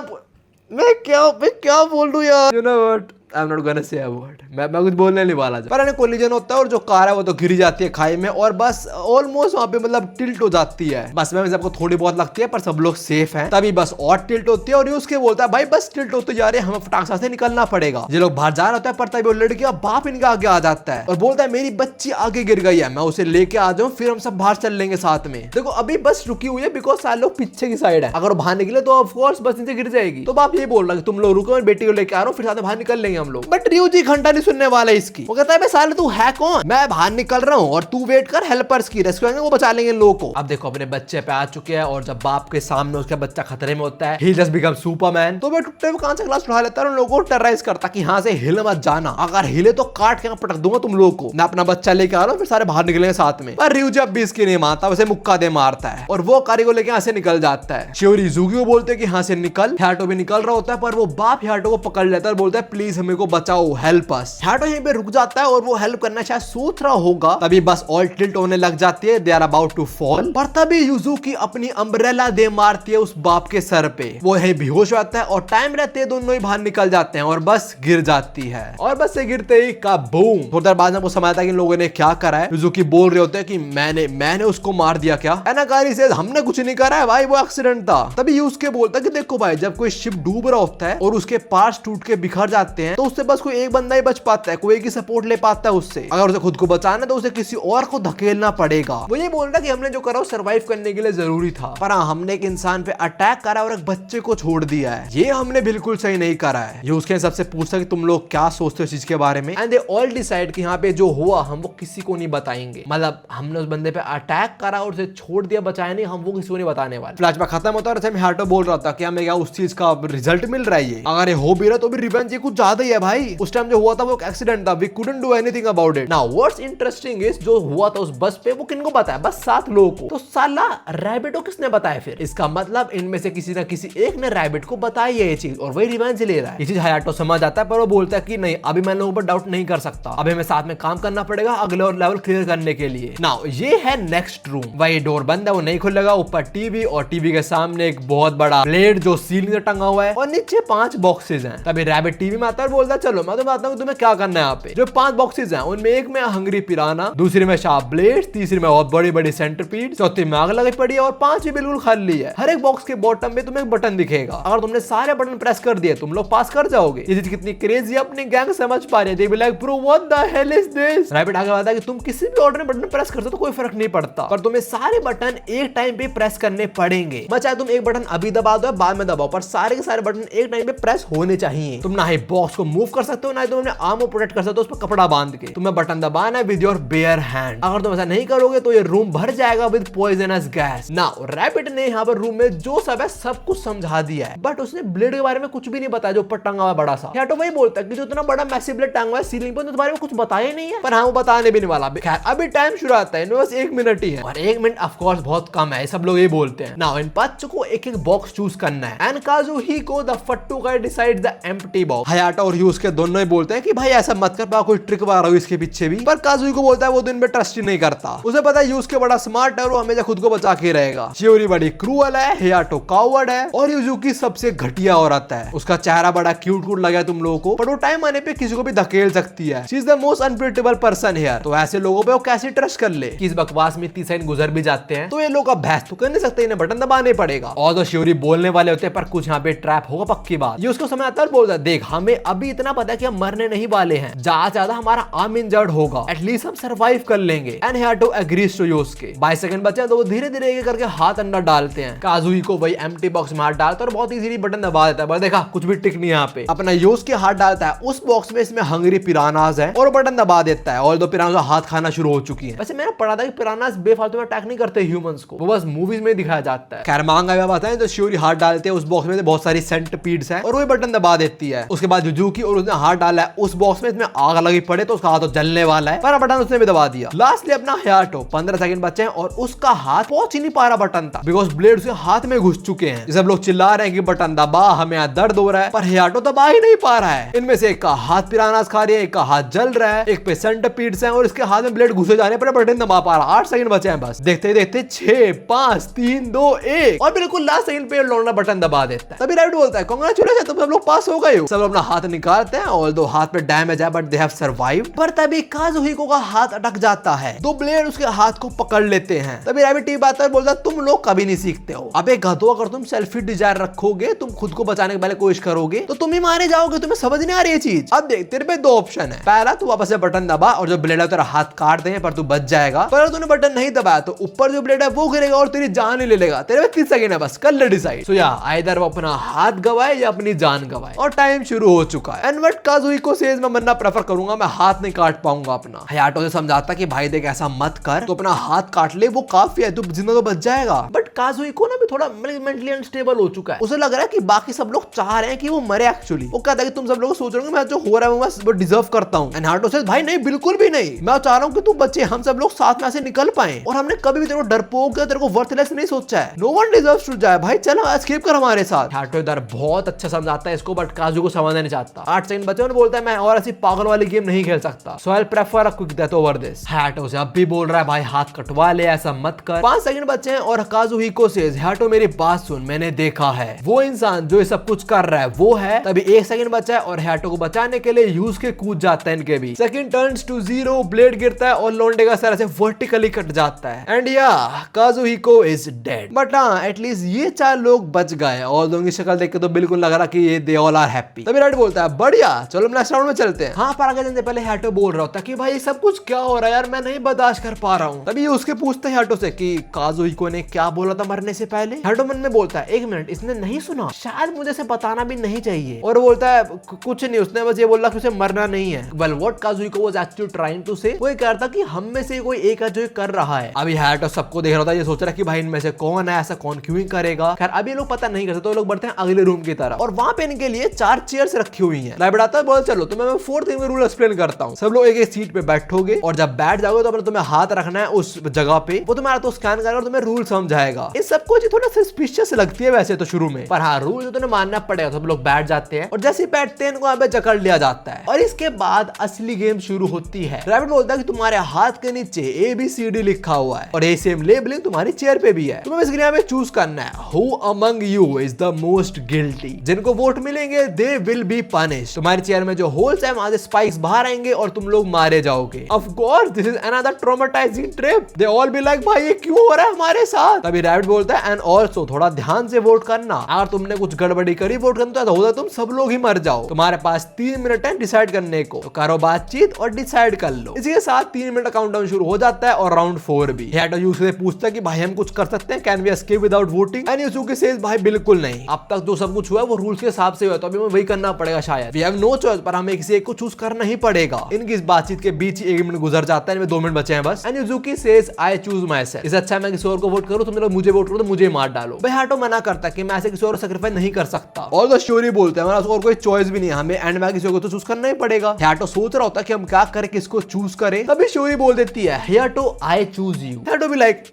बोल दूं यार? You know what, I am not gonna say a word. मैं कुछ बोलने नहीं वाला। पर इन्हें कोलिजन होता है और जो कार है वो तो गिरी जाती है खाई में, और बस ऑलमोस्ट वहां पे मतलब टिल्ट हो जाती है। बस में सबको थोड़ी बहुत लगती है, पर सब लोग सेफ हैं। तभी बस और टिल्ट होती है और ये उसके बोलता है भाई बस टिल्ट होते जा रहे हैं, हमें फटाक से निकलना पड़ेगा। ये लोग बाहर जा रहे होता है, पर तभी वो लड़कियां बाप इनका आगे आ जाता है और बोलता है मेरी बच्ची आगे गिर गई है, मैं उसे लेके आ जाऊं, फिर हम सब बाहर चल लेंगे साथ में। देखो अभी बस रुकी हुई है बिकॉज सारे लोग पीछे की साइड है। अगर वो बाहर निकले तो ऑफकोर्स बस नीचे गिर जाएगी। तो बाप ये बोल रहा है तुम लोग रुको, मैं बेटी को लेके आ रहा हूँ, फिर साथ बाहर निकल लेंगे हम लोग। बट ryuji घंटा नहीं सुनने वाला इसकी। वो कहता है साले तू है कौन? मैं बाहर निकल रहा हूँ और तू वेट कर, हेल्पर्स की रेस्क्यू आएंगे, वो बचा लेंगे लोगों को। अब देखो अपने बच्चे पे आ चुके हैं और जब बाप के सामने उसका बच्चा खतरे में होता है, he just becomes सुपरमैन। तो वो टूटे हुए कांच का ग्लास उठा लेता है और उन लोगों को टेरराइज करता कि यहाँ से हिल मत जाना, अगर हिले तो काट के पटक दूंगा तुम लोगों को। मैं अपना बच्चा लेके आ रहा हूँ, फिर सारे बाहर निकलेंगे साथ में। पर ryuji अब भी इसकी नहीं मानता, वैसे मुक्का दे मारता है और वो कारी को लेके यहाँ से निकल जाता है। शियोरी यूजुकी को बोलते हैं कि यहाँ से निकल। हियाटो भी निकल रहा होता है, पर वो बाप हियाटो को पकड़ लेता है और बोलता है प्लीज हमें को बचाओ, हेल्प अस। हियाटो यहीं पे रुक जाता है और वो हेल्प करना शायद सोच रहा होगा। तभी बस ऑल टिल्ट होने लग जाती है, they are about to fall. पर तभी यूजुकी अपनी अम्ब्रेला दे मारती है उस बाप के सर पे। वो यहीं बेहोश हो जाता है और टाइम रहते दोनों ही बाहर निकल जाते हैं और बस गिर जाती है। और बस से गिरते ही का बूम। थोड़ी देर बाद वो समझता है कि इन लोगों ने क्या करा है। यूजुकी बोल रहे होते हैं कि मैंने उसको मार दिया क्या? एनाकारी से हमने कुछ नहीं करा है भाई, वो एक्सीडेंट था। तभी यूजुकी बोलता है कि देखो भाई जब कोई शिप डूब रहा होता है और उसके पार्ट्स टूट के बिखर जाते हैं, तो उससे बस कोई एक बंदा ही बच पाता है, कोई एक ही सपोर्ट ले पाता है उससे। अगर उसे खुद को बचाना तो उसे किसी और को धकेलना पड़ेगा। वो ये बोल रहा कि हमने जो करा वो सरवाइव करने के लिए जरूरी था, पर हाँ हमने एक इंसान पे अटैक करा और एक बच्चे को छोड़ दिया है, ये हमने बिल्कुल सही नहीं करा है। ये उसके सबसे पूछता कि तुम लोग क्या सोचते हो इस चीज के बारे में। एंड दे ऑल डिसाइड कि यहाँ पे जो हुआ हम वो किसी को नहीं बताएंगे। मतलब हमने उस बंदे पे अटैक करा और उसे छोड़ दिया, बचाया नहीं, हम वो किसी को नहीं बताने वाले। फ्लैशबैक खत्म होता है और हियाटो बोल रहा था कि हमें क्या उस चीज का रिजल्ट मिल रहा है। अगर ये हो भी रहा तो भी रिवेंज ये कुछ ज्यादा ही है भाई। उस टाइम जो हुआ था वो एक्सीडेंट था, we couldn't do anything about it. Now what's interesting is जो हुआ था उस बस पे वो किनको बताया? बस 7 लोगों को। तो साला रैबिट को किसने बताया फिर? इसका मतलब इनमें से किसी ना किसी एक ने रैबिट को बताई है ये चीज और वही रिवेंज ले रहा है। ये चीज हियाटो समझ आता है, पर वो बोलता है कि नहीं अभी मैं लोगों पर डाउट नहीं कर सकता, अभी हमें साथ में काम करना पड़ेगा अगले और लेवल क्लियर करने के लिए। नाउ ये है नेक्स्ट रूम। वही डोर बंद है, वो नहीं खुलेगा। ऊपर टीवी और टीवी के सामने एक बहुत बड़ा प्लेट जो सीलिंग से टंगा हुआ है और नीचे 5 बॉक्सेस हैं। तभी रैबिट टीवी में आता है और बोलता है चलो मैं तो बताता हूँ तुम्हें क्या करना है। यहाँ पे जो 5 बॉक्सेस हैं उनमें एक में हंग्री पिराना, दूसरे में शार्प ब्लेड, तीसरी में बहुत बड़ी बड़ी सेंटरपीड, चौथी में आग लगी पड़ी है और 5वीं बिल्कुल खाली है। हर एक बॉक्स के बॉटम में तुम्हें एक बटन दिखेगा। अगर तुमने सारे बटन प्रेस कर दिए तुम लोग पास कर जाओगे। ये चीज कितनी क्रेजी है अपनी गैंग समझ पा रही है। दे be like bro what the hell is this. Rabbit आगे बताता है कि तुम किसी भी ऑर्डर में बटन प्रेस करते हो तो कोई फर्क नहीं पड़ता, पर तुम्हें सारे बटन एक टाइम पे प्रेस करने पड़ेंगे। चाहे तुम एक बटन अभी दबा दो बाद में दबाओ, पर सारे के सारे बटन एक टाइम पे प्रेस होने चाहिए। तुम ना ही बॉक्स को मूव कर सकते हो ना ही तुम अपने आर्म को प्रोटेक्ट कर सकते हो उस पर कपड़ा बांध के। तुम्हें बटन दबाना है विद योर बेयर हैंड। अगर तुम ऐसा नहीं करोगे तो ये रूम भर जाएगा with poisonous gas. Now rabbit ने यहाँ पर रूम में जो सब है सब कुछ समझा दिया है, बट उसने ब्लेड के बारे में कुछ भी नहीं बताया जो ऊपर टंगा हुआ है बड़ा सा। हियाटो वही बोलता है कि जो इतना बड़ा मैसिव ब्लेड टंगा हुआ है सीलिंग पर, तो बारे में कुछ बताया ही नहीं है। पर हाँ वो बताने भी नहीं वाला। खैर अभी टाइम शुरू आता है, बस 1 मिनट ही है और 1 मिनट ऑफ कोर्स बहुत कम है, सब लोग ये बोलते हैं। नाउ इन 5 को एक एक बॉक्स चूज करना है एंड काजुहिको द फट्टू guy decide the empty box. Hiato और और यूसुके दोनों ही बोलते हैं कि भाई ऐसा मत कर, कोई ट्रिक मार रहा हूं इसके पीछे भी। पर काजुही को बोलता है वो दिन में ट्रस्ट ही नहीं करता। उसे पता है यूसुके बड़ा स्मार्ट है और वो हमेशा खुद को बचा के रहेगा। शियोरी बड़ी क्रूअल है, हियाटो कावर्ड है और युजुकी सबसे घटिया औरत है। उसका चेहरा बड़ा क्यूट लगा तुम लोगों को, पर वो टाइम आने पे किसी को भी धकेल सकती है। She is the most unpredictable person here. तो ऐसे लोगों पे वो कैसे ट्रस्ट कर ले कि इस बकवास में इतनी सेकंड गुजर भी जाते हैं तो ये लोग अब बहस तो कर नहीं सकते, इन्हें बटन दबाने पड़ेगा। और तो शियोरी बोलने वाले होते हैं पर कुछ यहाँ पे ट्रैप होगा पक्की बात। ये उसको समय आता है बोलता है देख हमें अभी इतना पता है कि हम मरने नहीं वाले हैं, ज्यादा हमारा आर्म इंजर्ड होगा, एटलीस्ट हम सर्वाइव कर लेंगे। And Hiato agrees to Yusuke. 22 second बचे हैं तो वो धीरे धीरे करके हाथ अंदर डालते हैं। काजुही को वही एम्प्टी बॉक्स में हाथ डालता है और बहुत इजीली बटन दबा देता है। देखा कुछ भी टिक नहीं यहाँ पे। अपना यूसुके हाथ डालता है उस बॉक्स में, इसमें हंगरी पिरानास है और बटन दबा देता है। और दो पिरानास हाथ खाना शुरू हो चुकी है। वैसे मैंने पढ़ा था कि पिरानास बेफालतू में अटैक नहीं करते ह्यूमंस को, वो बस मूवीज में दिखाया जाता है। खैर मांगा में बताएं तो शियोरी हाथ डालते हैं उस बॉक्स में बहुत सारी सेंटिपीड्स हैं और वो बटन दबा देती है। उसके बाद युजुकी और उसने हाथ डाला है उस बॉक्स में, इसमें आग लगी पड़े तो उसका हाथ तो जलने वाला है, पर बटन उसने भी दबा दिया। लास्टली अपना हियाटो 15 सेकंड बचे हैं और उसका हाथ पहुंच ही नहीं पा रहा बटन था, बिकॉज ब्लेड उसके हाथ में घुस चुके हैं। सब लोग चिल्ला रहे हैं कि बटन दबा, हमें यहाँ दर्द हो रहा है, पर हियाटो दबा ही नहीं पा रहा है। इनमें से एक का हाथ पिरानास खा रही है, एक का हाथ जल रहा है, एक पे सेंटिपीड्स हैं और इसके हाथ में ब्लेड घुसे जाने पर बटन दबा पा रहा। 8 सेकंड बचे हैं बस। देखते देखते 6 5 3 2 1 और बिल्कुल लास्ट सेकंड पे लौंडा बटन दबा देता है। तभी राइट बोलता है कांग्रेचुलेशन तुम सब लोग पास हो गए हो। सब लोग अपना हाथ निकालते हैं और दो हाथ पे डैमेज है बट दे हैव सर्वाइव्ड। पर तभी काजुहिको का हाथ अटक जाता है, दो ब्लेड उसके हाथ को पकड़ लेते हैं। तभी रैबिट टीप आता है बोलता है तुम लोग कभी नहीं सीखते हो। अबे गधो, अगर तुम सेल्फी डिजायर रखोगे, तुम खुद को बचाने के पहले कोशिश करोगे तो तुम ही मारे जाओगे। तुम्हें समझ नहीं आ रही है चीज। अब देख तेरे पे 2 ऑप्शन है। पहला तू वापस से बटन दबा और जो ब्लेड है तेरा हाथ काट देंगे पर तू बच जाएगा। पर अगर तूने बटन नहीं दबाया तो ऊपर जो ब्लेड है वो गिरेगा और तेरी जान ही ले लेगा। तेरे पे 30 सेकंड है बस, कर ले डिसाइड। सो या आइदर वो अपना हाथ गवाए या अपनी जान गवाए। और टाइम शुरू हो चुका है। एंड व्हाट काजुहिको सेज मैं मरना प्रेफर करूंगा, मैं हाथ नहीं काट पाऊंगा अपना। हियाटो से समझाता कि भाई देख ऐसा मत कर, तो अपना हाथ काट ले, वो काफी है, तू जिंदा तो बच जाएगा। बट काजुहिको ना भी थोड़ा मेंटली अनस्टेबल हो चुका है। उसे लग रहा है कि बाकी सब लोग चाह रहे हैं कि वो मरे एक्चुअली। वो कहता है कि तुम सब लोग सोच रहे हो मैं जो हो रहा है वो डिजर्व करता हूं। एंड हियाटो से भाई नहीं, बिल्कुल भी नहीं, मैं चाह रहा हूं कि तू बचे, हम सब लोग साथ में ऐसे निकल पाए। और हमने कभी भी तेरे को डरपोक या तेरे को वर्थलेस नहीं सोचा है। No one deserves to die. भाई चलो एस्केप कर हमारे साथ। हियाटो इधर बहुत अच्छा समझाता है इसको, बट काजू को समझना नहीं चाहता। 8 सेकंड बचे और बोलता है मैं और ऐसी पागल वाली गेम नहीं खेल सकता, so I will prefer a quick death over this. Hiato से अब भी बोल रहा है भाई हाथ कटवा ले, ऐसा मत कर। 5 सेकंड बचे हैं और काजुहिको सेज हियाटो मेरी बात सुन, मैंने देखा है वो इंसान जो ये सब कुछ कर रहा है वो है। तभी 1 सेकंड बचा है और हियाटो को बचाने के लिए यूसुके कूद जाता है इनके भी। सेकंड टर्न्स टू 0, ब्लेड गिरता है और लोंडे का सर ऐसे वर्टिकली कट जाता है। एंड या काजुहिको इज डेड। बट हाँ एटलीस्ट ये 4 लोग बच गए और दोनों की शक्ल देख के तो बिल्कुल लग रहा कि ये दे ऑल आर हैप्पी। तभी राइट बोलता है बढ़िया, चलो नेक्स्ट राउंड में चलते हैं। हाँ पर आगे जाने से पहले हियाटो बोल रहा होता है कि भाई ये सब कुछ क्या हो रहा है यार, मैं नहीं बर्दाश्त कर पा रहा हूँ। तभी उसके पूछते हैं हियाटो से कि काजुहिको ने क्या बोला था मरने से पहले। हियाटो मन में बोलता है 1 मिनट, इसने नहीं सुना, शायद मुझे से बताना भी नहीं चाहिए। और बोलता है कुछ नहीं, उसने बस ये बोला कि उसे मरना नहीं है। Well what Kazuhiko was actually trying to say, वो ये कह रहा था कि हम में से कोई एक है जो ये कर रहा है। अभी हियाटो सबको देख रहा था, ये सोच रहा है कि भाई इनमें से कौन है, ऐसा कौन क्यों ही करेगा। खैर अभी लोग पता नहीं करते तो लोग बढ़ते हैं अगले रूम की तरफ और वहां पे इनके लिए 4 चेयर्स रखी हुई हैं। राइट आता है बोल चलो तो मैं 4th थिंग में रूल एक्सप्लेन करता हूँ। सब लोग एक सीट पे बैठोगे और जब बैठ जाओगे तो अपने तुम्हें हाथ रखना है उस जगह पे, वो तुम्हारा तो स्कैन करेगा और तुम्हें रूल समझाएगा। इस सब कुछ थोड़ा सस्पिशियस लगती है वैसे तो शुरू में, पर हाँ रूल तो तुम्हें मानना पड़ेगा। सब लोग बैठ जाते हैं और जैसे ही बैठते हैं इनको यहाँ पे जकड़ लिया जाता है और इसके बाद असली गेम शुरू होती है। रैबिट बोलता है कि तुम्हारे हाथ के नीचे ABCD लिखा हुआ है और ये सेम लेबलिंग तुम्हारी चेयर पे भी है। तुम्हें इस गेम में चूज करना है who among you is the most guilty. जिनको वोट मिलेंगे दे विल बी पनिश। तुम्हारी चेयर में जो होल्स है वहां से स्पाइक्स बाहर आएंगे और तुम लोग मारे जाओगे। Of course this is another traumatising trip. They all be like भाई ये क्यों हो रहा है हमारे साथ। तभी रैबिट बोलता है एंड ऑल्सो थोड़ा ध्यान से वोट करना, अगर तुमने कुछ गड़बड़ी करी वोट करने तो होता तुम सब लोग ही मर जाओ। तुम्हारे पास 3 मिनट है डिसाइड करने को, तो करो बातचीत और डिसाइड कर लो। इसी के साथ 3 मिनट काउंटडाउन शुरू हो जाता है और राउंड 4 भी। हियाटो यूसुके से पूछता है कि भाई हम कुछ कर सकते हैं, can we escape without voting. And Yusuke says भाई बिल्कुल नहीं, अब तक जो सब कुछ हुआ है वो रूल्स के हिसाब से हुआ, तो अभी हमें वही करना पड़ेगा शायद। वी हैव नो चॉइस, पर हमें किसी एक को चूज करना ही पड़ेगा। इनकी इस बातचीत के बीच 1 मिनट गुजर जाता है, इनमें 2 मिनट बचे हैं बस। And Yusuke says I choose myself. इससे अच्छा मैं किसी और को वोट करूं, तुम लोग मुझे वोट करो तो मुझे मार डालो। भाई हियाटो मना करता है कि मैं ऐसे किसी और सैक्रिफाइस नहीं कर सकता। और द स्टोरी बोलते हैं हमारा और कोई चॉइस भी नहीं है, हमें एंड में किसी को तो चूज करना ही पड़ेगा। हियाटो सोच रहा होता है कि हम क्या करें, किसको चूज करें। तभी स्टोरी बोल देती है हियाटो आई चूज यू। हियाटो भी लाइक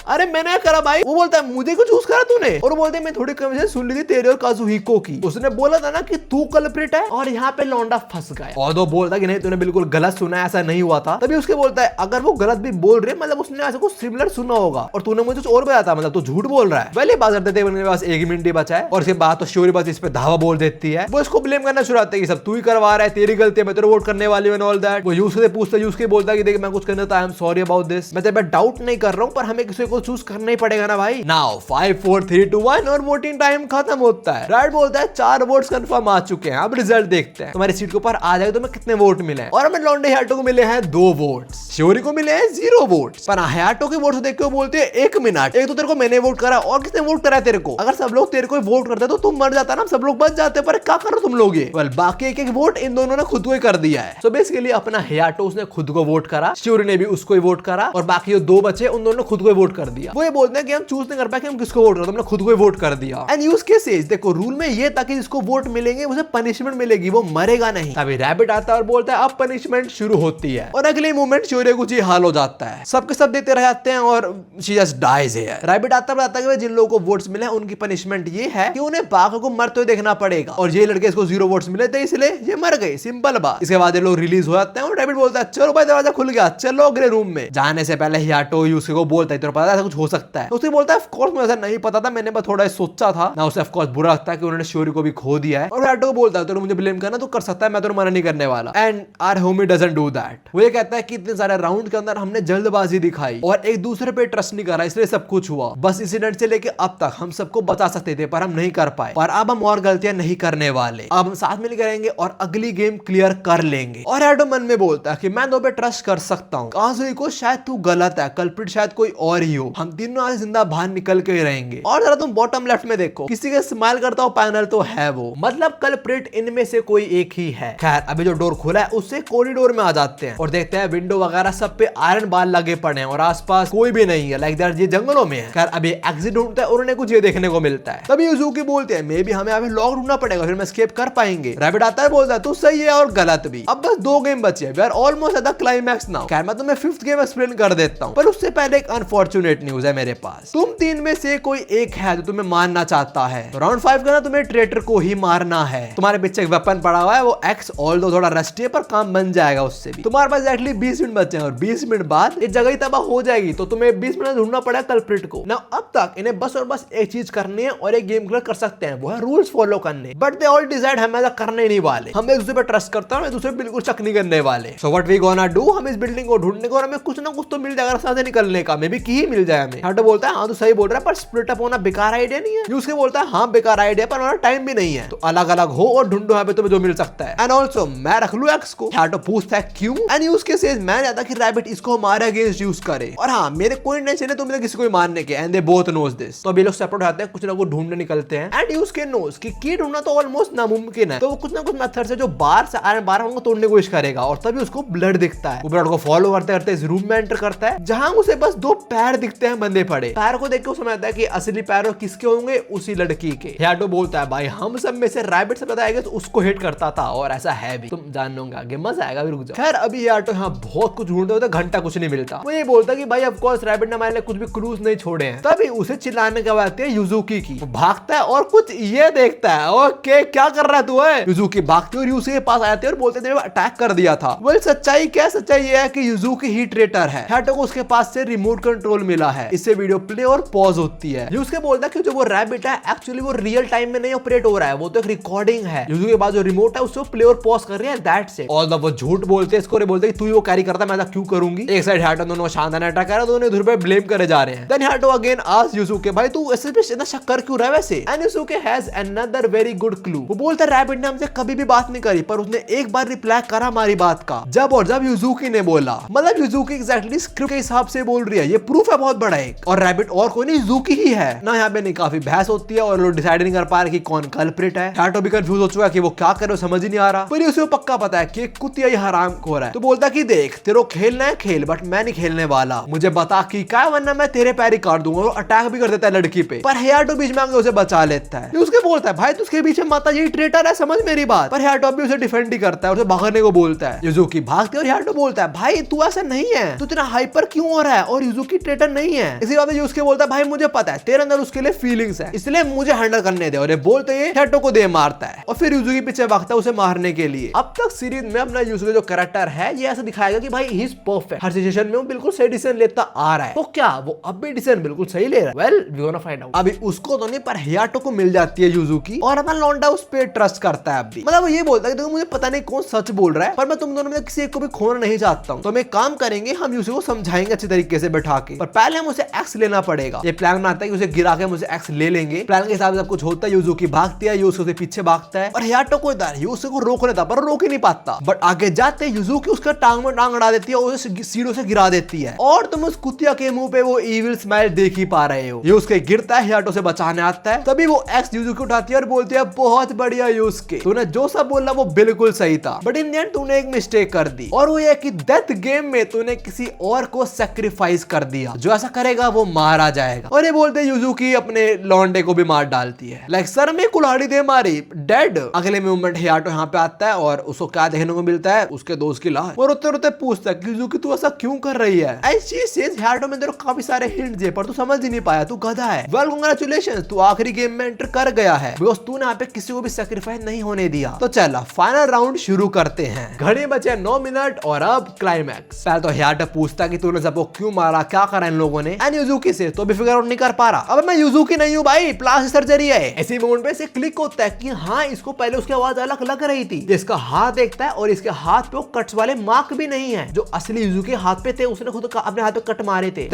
अरे मैंने करा भाई। वो बोलता है मुझे क्यों चूज करा तूने। और वो बोलते हैं मैं थोड़ी कन्वर्सेशन सुन ली थी तेरे और काजुहिको की। उसने बोला था ना कि तू कल कल्प्रिट है और यहाँ पे लौंडा फंस गया। और दो बोलता कि नहीं तूने बिल्कुल गलत सुना, ऐसा नहीं हुआ था। तभी उसके बोलता है अगर वो गलत भी बोल रहे मतलब उसने ऐसा कुछ सिमिलर सुना होगा और तूने मुझे कुछ और बताया था, मतलब तू झूठ बोल रहा है। पहले बात करते थे मेरे पास 1 मिनट ही बचा है और उसके बाद तो श्योरी बस इस पे धावा बोल देती है। वो इसको ब्लेम करना शुरू करते हैं कि सब तू ही करवा रहा है, तेरी गलती है, मैं तेरे वोट करने वाली हूं एंड ऑल दैट। वो यूज से पूछता है, यूज के बोलता है कि देख मैं कुछ करना था, I am sorry about this, मैं तेरे पे डाउट नहीं कर रहा हूं पर हमें किसी को चूज करना ही पड़ेगा ना भाई। नाउ 5 4 3 2 1 और वोटिंग टाइम खत्म होता है। राइट बोलता है 4 वोट्स कंफर्म आ चुके हैं, अब रिजल्ट देखते हैं। तुम्हारी सीट के ऊपर आ जाएगा तुम्हें कितने वोट मिले हैं। और हमें लॉन्डे हयाटो को मिले हैं 2 वोट्स, श्योरी को मिले हैं 0 वोट्स। पर हयाटो के वोट्स देख के बोलते हैं 1 मिनट, एक तो तेरे को मैंने वोट करा और किसने वोट करा तेरे को? अगर सब लोग तेरे को वोट करते तो तुम मर जाता ना, सब लोग बच जाते, पर क्या कर रहे हो तुम लोग ये? बाकी एक वोट इन दोनों ने खुद को ही कर दिया है। सो बेसिकली अपना हयाटो उसने खुद को वोट करा, श्योरी ने भी उसको ही वोट करा और बाकी जो 2 बचे उन दोनों ने खुद को ही वोट कर दिया। वो ये बोलते हैं कि हम चूज नहीं कर पाए कि हम किसको वोट करें, तुमने खुद को ही वोट कर दिया। एंड यूज के सेज देखो रूल में ये था कि जिसको वोट मिलेंगे उसे पनिशमेंट मिलेगी, वो मरेगा नहीं। तभी रैबिट आता है और बोलता है अब पनिशमेंट शुरू होती है और अगले मोमेंट श्योरी कुछ ही हाल हो जाता है, सबके सब देते रह जाते हैं और she just dies here. Rabbit आता बताता है कि जिन लोगों को वोट्स मिले उनकी पनिशमेंट ये है कि उन्हें बाकी को मरते हुए देखना पड़ेगा और ये लड़के इसको 0 वोट्स मिले थे इसलिए ये मर गए, सिंपल बात। इसके बाद ये लोग रिलीज हो जाते हैं और रैबिट बोलता है चलो भाई दरवाजा खुल गया, चलो अगले रूम में। जाने से पहले हयाटो यूसुके को बोलता है तो पता है ऐसा कुछ हो सकता है, तो उसे बोलता है ऑफ कोर्स मुझे ऐसा नहीं पता था, मैंने बस थोड़ा सोचा था ना। उसे ऑफ कोर्स बुरा लगता है कि उन्होंने श्योरी को भी खो दिया है और हयाटो को बोलता है तो मुझे ब्लेम करना तो कर सकता है, मैं तो मना नहीं करने वाला। And our homie doesn't do that. वो ये कहता है कि इतने सारे राउंड के अंदर हमने जल्दबाजी दिखाई और एक दूसरे पे ट्रस्ट नहीं करा इसलिए सब कुछ हुआ। बस इंसिडेंट से लेके अब तक हम सबको बचा सकते थे पर हम नहीं कर पाए, पर अब हम और गलतियां नहीं करने वाले, अब हम साथ मिल करेंगे और अगली गेम क्लियर कर लेंगे। और हयाटो मन में बोलता है कि मैं तो पे ट्रस्ट कर सकता हूँ, काजुको शायद तू गलत है, कल्प्रिट शायद कोई और ही हो, हम तीनों आज जिंदा बाहर निकल के रहेंगे। और जरा तुम बॉटम लेफ्ट में देखो किसी का स्माइल करता हो पैनल तो है वो, मतलब कल्प्रिट इनमें से कोई एक ही है। खैर अभी जो डोर खुला है उससे कॉरिडोर में आ जाते हैं और देखते हैं विंडो वगैरह सब पे आयरन बाल लगे पड़े हैं और आसपास कोई भी नहीं है, लाइक दैट ये जंगलों में है। खैर अभी एग्जिट ढूंढते हैं और उन्हें कुछ ये देखने को मिलता है। तभी यूजुकी बोलते हैं मे बी हमें अभी लॉक ढूंढना पड़ेगा फिर हम एस्केप कर पाएंगे। रैबिट आता है बोलता है तू सही है और गलत भी, अब बस 2 गेम बचे हैं, we are almost at the climax now. खैर मैं तुम्हें 5th गेम एक्सप्लेन कर देता हूं पर उससे पहले एक अनफॉर्चुनेट न्यूज है मेरे पास, तुम 3 में से कोई एक है जो तुम्हें मारना चाहता है। तो राउंड 5 का ना तुम्हें ट्रेटर को ही मारना है। तुम्हारे पीछे एक वेपन पड़ा हुआ है वो एक्स, ऑल्दो थोड़ा रस्टी है पर काम बन जाएगा उससे भी। तुम्हारे पास एक्चुअली 20 मिनट बचे हैं और 20 मिनट बाद ये जगह ही तबाह हो जाएगी तो तुम्हें 20 मिनट ढूंढना पड़ेगा कल्प्रिट को ना। अब तक इन्हें बस और बस एक चीज करनी है और एक गेम क्लियर कर सकते हैं, वो है रूल्स फॉलो करने। बट दे ऑल डिसाइड हम ऐसा करने नहीं वाले, हम एक दूसरे पर ट्रस्ट करते हैं, एक दूसरे पर बिल्कुल शक नहीं करने वाले। So what we gonna do, हम इस बिल्डिंग को ढूंढने को और हमें कुछ ना कुछ तो मिल जाएगा साथ निकलने का, मे बी की ही मिल जाए हमें। हयाटो बोलता है हाँ तो सही बोल रहा है पर स्प्लिट अप होना बेकार आइडिया नहीं है। यूसुके बोलता है हाँ बेकार आइडिया पर हमारा टाइम भी नहीं है, तो अलग अलग हो और ढूंढो यहाँ पे तुम्हें जो मिल सकता है। एंड ऑल्सो मैं रख लूं एक्स को। हयाटो पूछता है क्यों? एंड यूसुके सेज मैं चाहता कि रैबिट इसको हमारे अगेंस्ट यूज करे और हाँ मेरे कोई इंटेंशन है तुम्हें किसी को मारने के। And they both knows this. तो अभी लोग सेपरेट होते हैं, कुछ ना कुछ ढूंढने निकलते हैं। एंड यूसुके नोज कि की ढूंढना तो ऑलमोस्ट नामुमकिन है, तो वो कुछ ना कुछ मेथड से जो बाहर से आयरन बार को तोड़ने की कोशिश करेगा और तभी उसको ब्लड दिखता है। वो ब्लड को फॉलो करते करते इस रूम में एंटर करता है जहां उसे बस 2 पैर दिखते हैं बंधे पड़े। पैर को देख के वो समझता है कि असली पैर किसके होंगे, उसी लड़की के। हयाटो बोलता है भाई हम सब में से रैबिट से बताएगा तो उसको हिट करता था और ऐसा है भी, तुम जान लोगे आगे, मजा आएगा। रुक जाओ। खैर अभी हयाटो यहाँ बहुत कुछ ढूंढते होते घंटा कुछ नहीं मिलता। वो ये बोलता कि भाई ऑफ कोर्स रैबिट ने हमारे लिए कुछ भी क्लूज नहीं छोड़े हैं। तभी उसे चिल्लाने की आवाज आती है यूजुकी की। वो भागता है और कुछ ये देखता है, ओके क्या कर रहा है तू है? यूजुकी भागती और यूसुके के पास आते हैं और बोलते हैं अटैक कर दिया था। वेल सच्चाई क्या, सच्चाई ये है कि यूजुकी ही ट्रेटर है। हयाटो को उसके पास से रिमोट कंट्रोल मिला है, इससे वीडियो प्ले और पॉज होती है। यूसुके बोलता है कि जो वो रैबिट है एक्चुअली वो रियल टाइम में नहीं ऑपरेट हो रहा है, वो तो एक रिकॉर्डिंग है। यूजुकी के पास जो रिमोट है उससे प्ले और पॉज कर रही है, दैट्स इट। ऑल द वो झूठ बोलते हैं इसको, बोलते हैं तू ही वो कैरी करता, मैं ऐसा क्यों करूंगी। एक साइड हयाटो दोनों शानदार अटैक कर रहा है, दोनों इधर पे ब्लेम करे जा रहे हैं। देन हयाटो अगेन आस्क्स यूसुके भाई तू ऐसे पे इतना शक कर क्यों रहा है वैसे? And Yusuke has another very good clue. वो बोलता है रैबिट ने हमसे कभी भी बात नहीं करी पर उसने एक बार रिप्लाई करा हमारी बात का, जब और जब यूजुकी ने बोला। मतलब यूजुकी एग्जैक्टली स्क्रिप्ट के हिसाब से बोल रही है, ये प्रूफ है बहुत बड़ा एक। और रैबिट और कोई नहीं यूजुकी ही है ना। यहाँ पे नहीं काफी बहस होती है और लोग डिसाइड नहीं कर पा रहे कि कौन कल्प्रिट है। हयाटो भी कंफ्यूज हो चुका है कि वो क्या करे समझ ही नहीं आ रहा, पर उसे पक्का पता है कि कुतिया ही हराम खोर है। तो बोलता कि देख तेरे को खेलना है खेल, बट मैं नहीं खेलने वाला, मुझे बता कि क्या, वरना मैं तेरे पैर ही काट दूंगा। और अटैक भी कर देता है लड़की पे, पर हयाटो बीच में आके उसे बचा लेता है। उसके बोलता है भाई तुझके पीछे माता जी ट्रेटर है, समझ मेरी बात। पर हयाटो भी उसे डिफेंड ही करता है, उसे भागने को बोलता है। यूजुकी भागती है और हयाटो बोलता है भाई तू ऐसा नहीं है, तू इतना हाइपर क्यों हो रहा है, और यूजुकी ट्रेटर नहीं है। इसी बात यूजुकी बोलता है भाई मुझे पता है तेरे अंदर उसके लिए फीलिंग्स है, इसलिए मुझे हैंडल करने दे। और ये बोलते ही हयाटो को दे मारता है और फिर फिर यूजुकी पीछे भागता है उसे मारने के लिए। अब तक सीरीज में अपना यूजुकी जो कैरेक्टर है ये ऐसा दिखाएगा कि भाई he is perfect, her situation में वो बिल्कुल सही डिसीजन लेता आ रहा है। तो क्या वो अब भी डिसीजन बिल्कुल सही ले रहा है? Well we gonna find out. अभी उसको तो नहीं पर हियाटो को मिल जाती है यूजुकी और अपना लौंडा उस पे ट्रस्ट करता है। अभी मतलब वो ये बोलता है कि देखो मुझे पता नहीं कौन सच बोल रहा है पर मैं तुम दोनों में किसी एक को भी खोना नहीं चाहता हूँ, तो हम एक काम करेंगे, हम यूजुकी को समझाएंगे अच्छी तरीके से बैठा के, पर पहले हम उसे एक्स लेना पड़ेगा। ये प्लान बनाता है कि उसे गिरा के हम उसे एक्स ले लेंगे। प्लान के हिसाब से सब कुछ होता है, यूजुकी भागती है, यूजुकी पीछे भागता है और हियाटो को इधर यूजुकी को रोकने था पर रोक ही नहीं पाता। बट आगे जाते यूजुकी उसका टांग में टांग अड़ा देती है और उसे सीढ़ियों से गिरा देती है और तुम उस कुतिया के मुंह पे वो इविल स्माइल देख ही पा रहे हो। यूजुकी गिरता है, हियाटो से बचाने आता है, तभी वो एक्स यूजुकी उठाती है और बोलती है बहुत बढ़िया यूजुकी, तूने जो सब बोला वो बिल्कुल सही था, बट इन द एंड तूने एक मिस्टेक कर दी और वो ये कि डेथ गेम में तूने किसी और को सैक्रिफाइस कर दिया, जो ऐसा करेगा वो मारा जाएगा। और ये बोलते यूजुकी अपने लौंडे को भी मार डालती है, लाइक सर में कुल्हाड़ी दे मारी, डेड। अगले मूवमेंट हियाटो यहाँ पे आता है और उसको क्या देखने को मिलता है, उसके दोस्त की लाश। और रोते रोते पूछता है यूजुकी तू ऐसा क्यों कर रही है? ऐसी सेज हियाटो में तेरे को काफी सारे हिंट्स दिए पर तू समझ ही नहीं पाया, तू गधा है। वेल कांग्रेचुलेशंस, तू आखिरी गेम में एंटर कर गया है बिकॉज़ तूने यहाँ पे किसी को भी सैक्रिफाइस नहीं होने दिया। तो चला फाइनल राउंड शुरू करते हैं। घड़ी बचे 9 मिनट और अब क्लाइमैक्स। पहले तो हियाटो पूछता है कि तूने सबको क्यों मारा, क्या करा इन लोगों ने, एंड यूजुकी से तो भी फिगर आउट नहीं कर पा रहा। अब मैं यूजुकी नहीं हूँ भाई, प्लास्टिक सर्जरी है। ऐसी मोमेंट पे से क्लिक होता है कि हाँ इसको पहले उसकी आवाज अलग लग रही थी। इसका हाथ देखता है और इसके हाथ पे कट्स वाले मार्क भी नहीं है जो असली यूजुकी के हाथ पे थे, उसने खुद अपने हाथ पे कट मारे थे।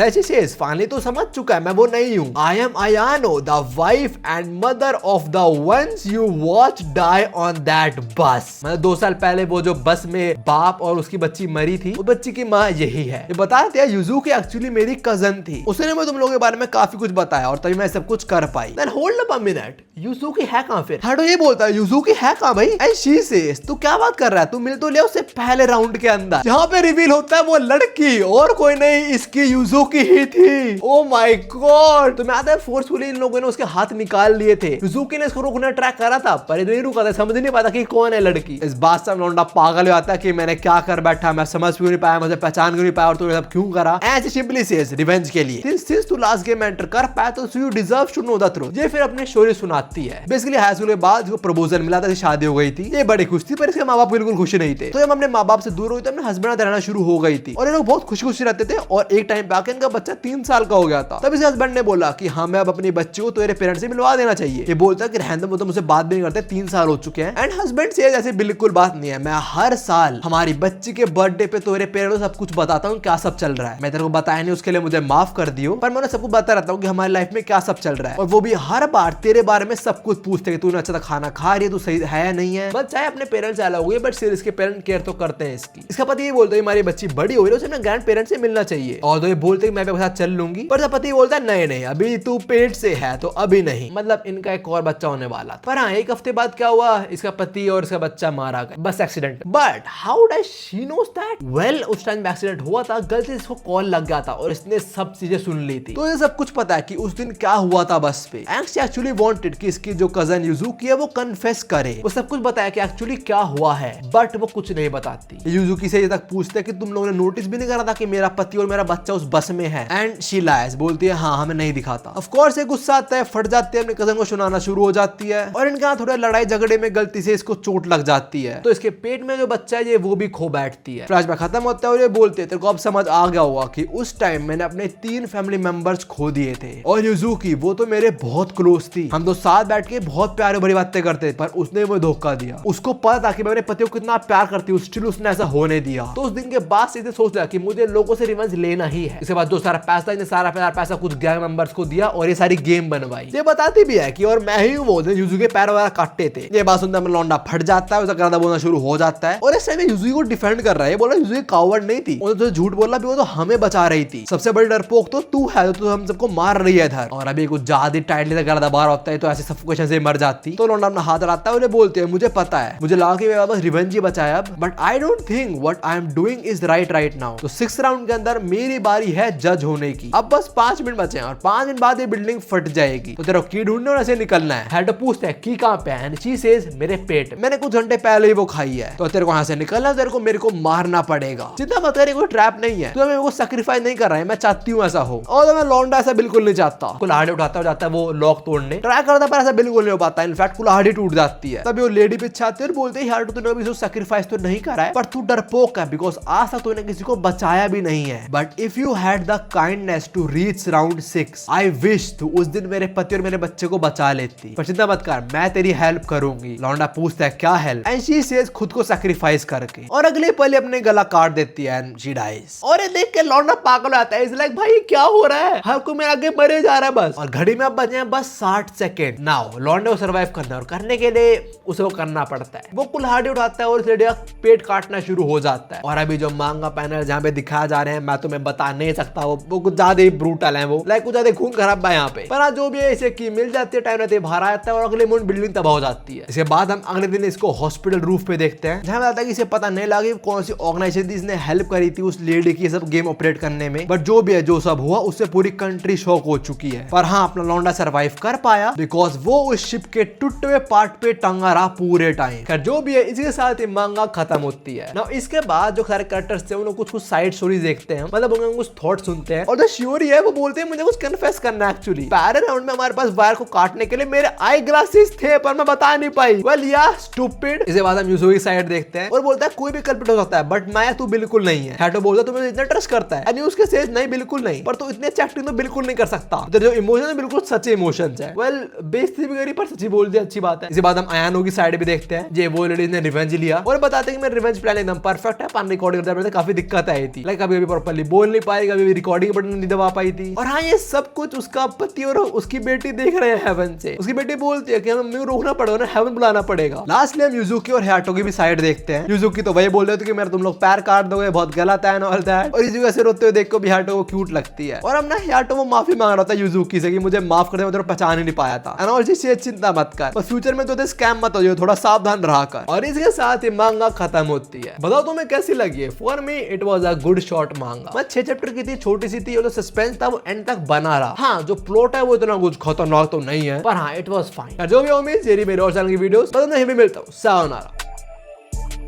फाइनली तो समझ चुका है मैं वो नहीं हूँ। I am Ayano, the wife and mother of the ones you watch die on that bus. मतलब 2 साल पहले वो जो बस में बाप और उसकी बच्ची मरी थी, वो बच्ची की माँ यही है। ये बताते हैं यूजुकी एक्चुअली मेरी कजन थी, उसने मैं तुम लोगों के बारे में काफी कुछ बताया और तभी मैं सब कुछ कर पाई। Then hold up a minute, Yuzuki है कहां? फिर हाडो ये बोलता है यूजुकी है कहां भाई? एंड शी सेज तू क्या बात कर रहा है, तू मिल तो लिया उससे पहले राउंड के अंदर। जहां पे रिवील होता है वो लड़की और कोई नहीं, इसकी यूजुकी ही थी। Oh my God. तो मैं आता है फोर्सफुली इन लोगों ने उसके हाथ निकाल लिए थे। यूजुकी ने इसको रोकने ट्राई करा था पर ये नहीं रुका था, समझ नहीं पाता कि कौन है लड़की। इस बात से लौंडा पागल हो जाता है कि मैंने क्या कर बैठा, मैं समझ क्यों नहीं पाया, मुझे पहचान क्यों नहीं पाया और तूने सब क्यों करा। ऐसे सिंपली सेज रिवेंज के लिए। सिंस तू लास्ट गेम एंटर कर पाया तो you deserve to know the truth. ये फिर अपनी स्टोरी सुनाती है। बेसिकली हाई स्कूल के बाद इसको प्रपोजल मिला था, शादी हो गई थी, ये बड़ी खुश थी पर इसके माँ बाप बिल्कुल खुश नहीं थे। तो जब अपने माँ बाप से दूर हुई तो अपने हस्बैंड रहना शुरू हो गई थी और ये लोग बहुत खुशी खुशी रहते थे। और एक टाइम पे आके इनका बच्चा 3 साल का हो गया था। तब इस हस्बैंड ने बोला कि हाँ मैं अब अपनी बच्ची को तेरे पेरेंट्स से मिलवा देना चाहिए। ये बोलता कि रहने दो, मुझसे बात भी नहीं करते, 3 साल हो चुके हैं। एंड हस्बैंड से ऐसे बिल्कुल बात नहीं है, मैं हर साल हमारी बच्ची के बर्थडे पे तेरे पेरेंट्स को सब कुछ बताता हूँ क्या सब चल रहा है। मैं तेरे को बताया नहीं उसके लिए मुझे माफ कर दियो, पर मैं सबको बताता रहता हूँ कि हमारी लाइफ में क्या सब चल रहा है। और वो भी हर बार तेरे बारे में सब कुछ पूछते हैं कि तूने अच्छा खाना खा रही है, तू सही है या नहीं है। बस चाहे अपने पेरेंट्स अलग हुए बट सिर्फ इसके पेरेंट्स केयर तो करते हैं इसकी। इसका पति ये बोलता है हमारी बच्ची बड़ी हो रही है, उसे अपने ग्रैंड पेरेंट्स से मिलना चाहिए। और तो ये बोलते हैं मैं आपके साथ चल लूंगी, पर पति बोलता है नहीं नहीं अभी तू पेट से है तो अभी नहीं। मतलब इनका एक और बच्चा होने वाला था। पर हाँ 1 हफ्ते बाद क्या हुआ, इसका पति और इसका बच्चा मारा गया, बस accident. But how does she knows that? Well उस टाइम एक्सीडेंट हुआ था, गलती से इसको कॉल लग गया था और इसने सब चीजें सुन ली थी। तो ये सब कुछ पता है कि उस दिन क्या हुआ था बस पे। एक्चुअली वांटेड कि इसकी जो कजन यूजुकी है वो कन्फेस करे, वो सब कुछ बताया कि एक्चुअली क्या हुआ है, बट वो कुछ नहीं बताती। यूजुकी से ये तक पूछते हैं कि तुम लोगों ने नोटिस भी नहीं करा था कि मेरा पति और मेरा बच्चा उस बस में है। एंड शी लाइज, बोलती है हाँ हमें नहीं दिखाता। ऑफ कोर्स ये गुस्सा आता है, फट जाती है, अपने कजन को सुनाना शुरू हो जाती है और इनके यहाँ थोड़ा लड़ाई झगड़े में गलती से इसको चोट लग जाती है। तो इसके पेट में जो बच्चा है ये वो भी खो बैठती है। फ्लैशबैक खत्म होता है और ये बोलते हैं तेरे को अब समझ आ गया होगा कि उस टाइम मैंने अपने 3 फैमिली मेंबर्स खो दिए थे और यूजुकी वो तो मेरे बहुत क्लोज थी, हम तो साथ बैठ के बहुत प्यारे भरी बातें करते, पर उसने मुझे धोखा दिया। उसको पता था कि मैं अपने पति को कितना प्यार करती हूँ, स्टिल उसने ऐसा होने दिया। तो उस दिन के बाद से सोच लिया कि मुझे लोगों से रिवेंज लेना ही है। इसके बाद जो सारा पैसा, इसने सारा पैसा कुछ गैंग मेंबर्स को दिया और ये सारी गेम बनवाई। ये बताती भी है कि और मैं ही वो यूजुकी के पैर वगैरह काटते थे। ये बात सुनकर लौंडा फट जाता है, उसका गर्दा बोलना शुरू हो जाता है और इस टाइम यूजुकी को डिफेंड कर रहा है। बोला यूजुकी कावर्ड नहीं थी, वो तो झूठ बोला भी, वो तो हमें बचा रही थी। सबसे बड़ी डरपोक तो तू है, तो हम सबको मार रही है इधर। और अभी कुछ ज्यादा टाइटली से गर्दा बाहर होता है तो ऐसे सफोकेशन से मर जाती। तो लौंडा अपना हाथ अड़ाता है और बोलते हैं मुझे पता है, मुझे लगा कि मैं बस रिवेंज ही बचाया अब, but I don't think what I am doing is right now. तो 6th राउंड के अंदर मेरी बारी है जज होने की। अब बस 5 मिनट बचे हैं और 5 मिनट बाद ये बिल्डिंग फट जाएगी। तो तेरा की ढूंढने और ऐसे निकलना है। हेड पूछते हैं की कहां पे है, शी सेज मेरे पेट, मैंने कुछ घंटे पहले ही वो खाई है। तो तेरे को यहां से निकलना, तेरे को मेरे को मारना पड़ेगा। चिंता मत कर, कोई ट्रैप नहीं है, तो मेरे को सैक्रिफाइस नहीं कर रहा है, मैं चाहती हूं ऐसा हो। और मैं लौंडा ऐसा बिल्कुल नहीं चाहता। कुल्हाड़ी उठाता हो जाता है वो लॉक तोड़ने ट्राई करता, पर ऐसा बिल्कुल नहीं हो पाता। इनफैक्ट कुल्हाड़ी टूट जाती है। तभी वो लेडी पीछे आती है और बोलते हैं यार तूने अभी जो सैक्रिफाइस तो नहीं करा है, पर तू डरपोक है बिकॉज आज तक तूने किसी को बचाया भी नहीं है। But if you had the kindness to reach round 6, I wish तू उस दिन मेरे पति और मेरे बच्चे को बचा लेती। पर चिंता मत कर, मैं तेरी हेल्प करूंगी। लौंडा पूछता है क्या हेल्प, एंड शी सेज खुद को सैक्रिफाइस करके, और अगले पल अपने गला काट देती है एंड शी डाइज। और ये देख के लौंडा पागल आता है, इज लाइक भाई क्या हो रहा है, हर को मेरे आगे मरे जा रहा है बस। और घड़ी में अब बचे हैं बस 60 सेकेंड। नाउ लौंडे को सर्वाइव करना है और करने के लिए उसे वो करना पड़ता है। वो कुल्हाड़ी उठाता है और लेडी का पेट काटना शुरू हो जाता है। और अभी जो मांगा पैनल जहाँ पे दिखाया जा रहे हैं, मैं तुम्हें बता नहीं सकता, वो कुछ ज्यादा ही ब्रूटल है, वो लाइक कुछ ज्यादा खून खराब है यहाँ पे। पर जो भी है इसे की मिल जाती है, टाइम रहते बाहर आ जाता है और अगले मोमेंट बिल्डिंग तबाह हो जाती है। इसके बाद हम अगले दिन इसको हॉस्पिटल रूफ पे देखते हैं, जहाँ बताया कि इसे पता नहीं लगा कौन सी ऑर्गेनाइजेशन थी इसने हेल्प करी थी उस लेडी की सब गेम ऑपरेट करने में। बट जो भी है, जो सब हुआ उससे पूरी कंट्री शॉक हो चुकी है। पर हाँ, अपना लौंडा सर्वाइव कर पाया बिकॉज वो उस शिप के टूटे हुए पार्ट पे टंगा रहा पूरे टाइम। खैर जो भी है, इसके साथ ही मांगा खत्म होती है ना। इसके बाद जो सारे कैरेक्टर्स थे उन्होंने कुछ साइड स्टोरीज देखते हैं, मतलब उनके कुछ थॉट सुनते हैं। और जो श्योरी है वो बोलते हैं मुझे कुछ कन्फेस करना है। एक्चुअली पैरल राउंड में हमारे पास वायर को काटने के लिए मेरे आई ग्लासेस थे, पर मैं बता नहीं पाई। वेल या स्टूपिड। इसके बाद हम यूजुओ की साइड देखते हैं और बोलता है कोई भी कल्प्रिट हो सकता है, बट मैं तू बिल्कुल नहीं है। हैटो बोलता है तू मुझे इतना ट्रस्ट करता है, एंड उसके सेज नहीं बिल्कुल नहीं, पर तू इतने अच्छा एक्टिंग तो बिल्कुल नहीं कर सकता। जो इमोशन है बिल्कुल सच्चे इमोशंस है। वेल बेइज्जती भी करी पर सच्ची बोल दी, अच्छी बात है। इसके बाद हम अयानो की साइड भी देखते हैं, जे वो लेडीज ने रिवेंज लिया और बताते हैं कि मेरा रिवेंज प्लान एकदम परफेक्ट है। पर रिकॉर्डिंग करते काफी दिक्कत आई थी, लाइक कभी प्रॉपर्ली बोल नहीं पाई, कभी रिकॉर्डिंग बटन नहीं दबा पाई थी। और हाँ, ये सब कुछ उसका पति और उसकी बेटी देख रहे हैं हेवन से। उसकी बेटी बोलती है कि हमें रोकना पड़ेगा ना, हेवन बुलाना पड़ेगा। लास्टली हम यूजुकी और हायाटो की भी साइड देखते हैं। यूजुकी तो वही बोल रहे थे कि मेरा तुम लोग पैर काट दोगे, बहुत गलत है और दैट। और यूजुकी ऐसे रोते हुए देख को हायाटो को क्यूट लगती है। और हम ना हायाटो वो माफी मांग रहा था यूजुकी से कि मुझे माफ कर दे, मैं तेरे पहचान ही नहीं पाया था। और जी चिंता मत कर, पर फ्यूचर में तो स्कैम मत हो जाए, थोड़ा सावधान रहा कर। और इसके साथ ही मांगा खत्म होती है। बताओ तुम्हें कैसी लगी है? For me it was a good short मांगा। मैं 6 चैप्टर की थी, छोटी सी थी, और जो सस्पेंस था वो एंड तक बना रहा। हाँ, जो प्लॉट है वो इतना कुछ खतरनाक तो नहीं है, पर हाँ इट वाज फाइन। जो भी उम्मीद मेरी मेरे और चैनल की वीडियोस बस नहीं भी मिलता हूं। Sayonara.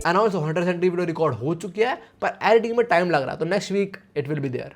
And also 100% video record हो चुकी है, पर एडिटिंग में टाइम लग रहा है, तो next week it will be there.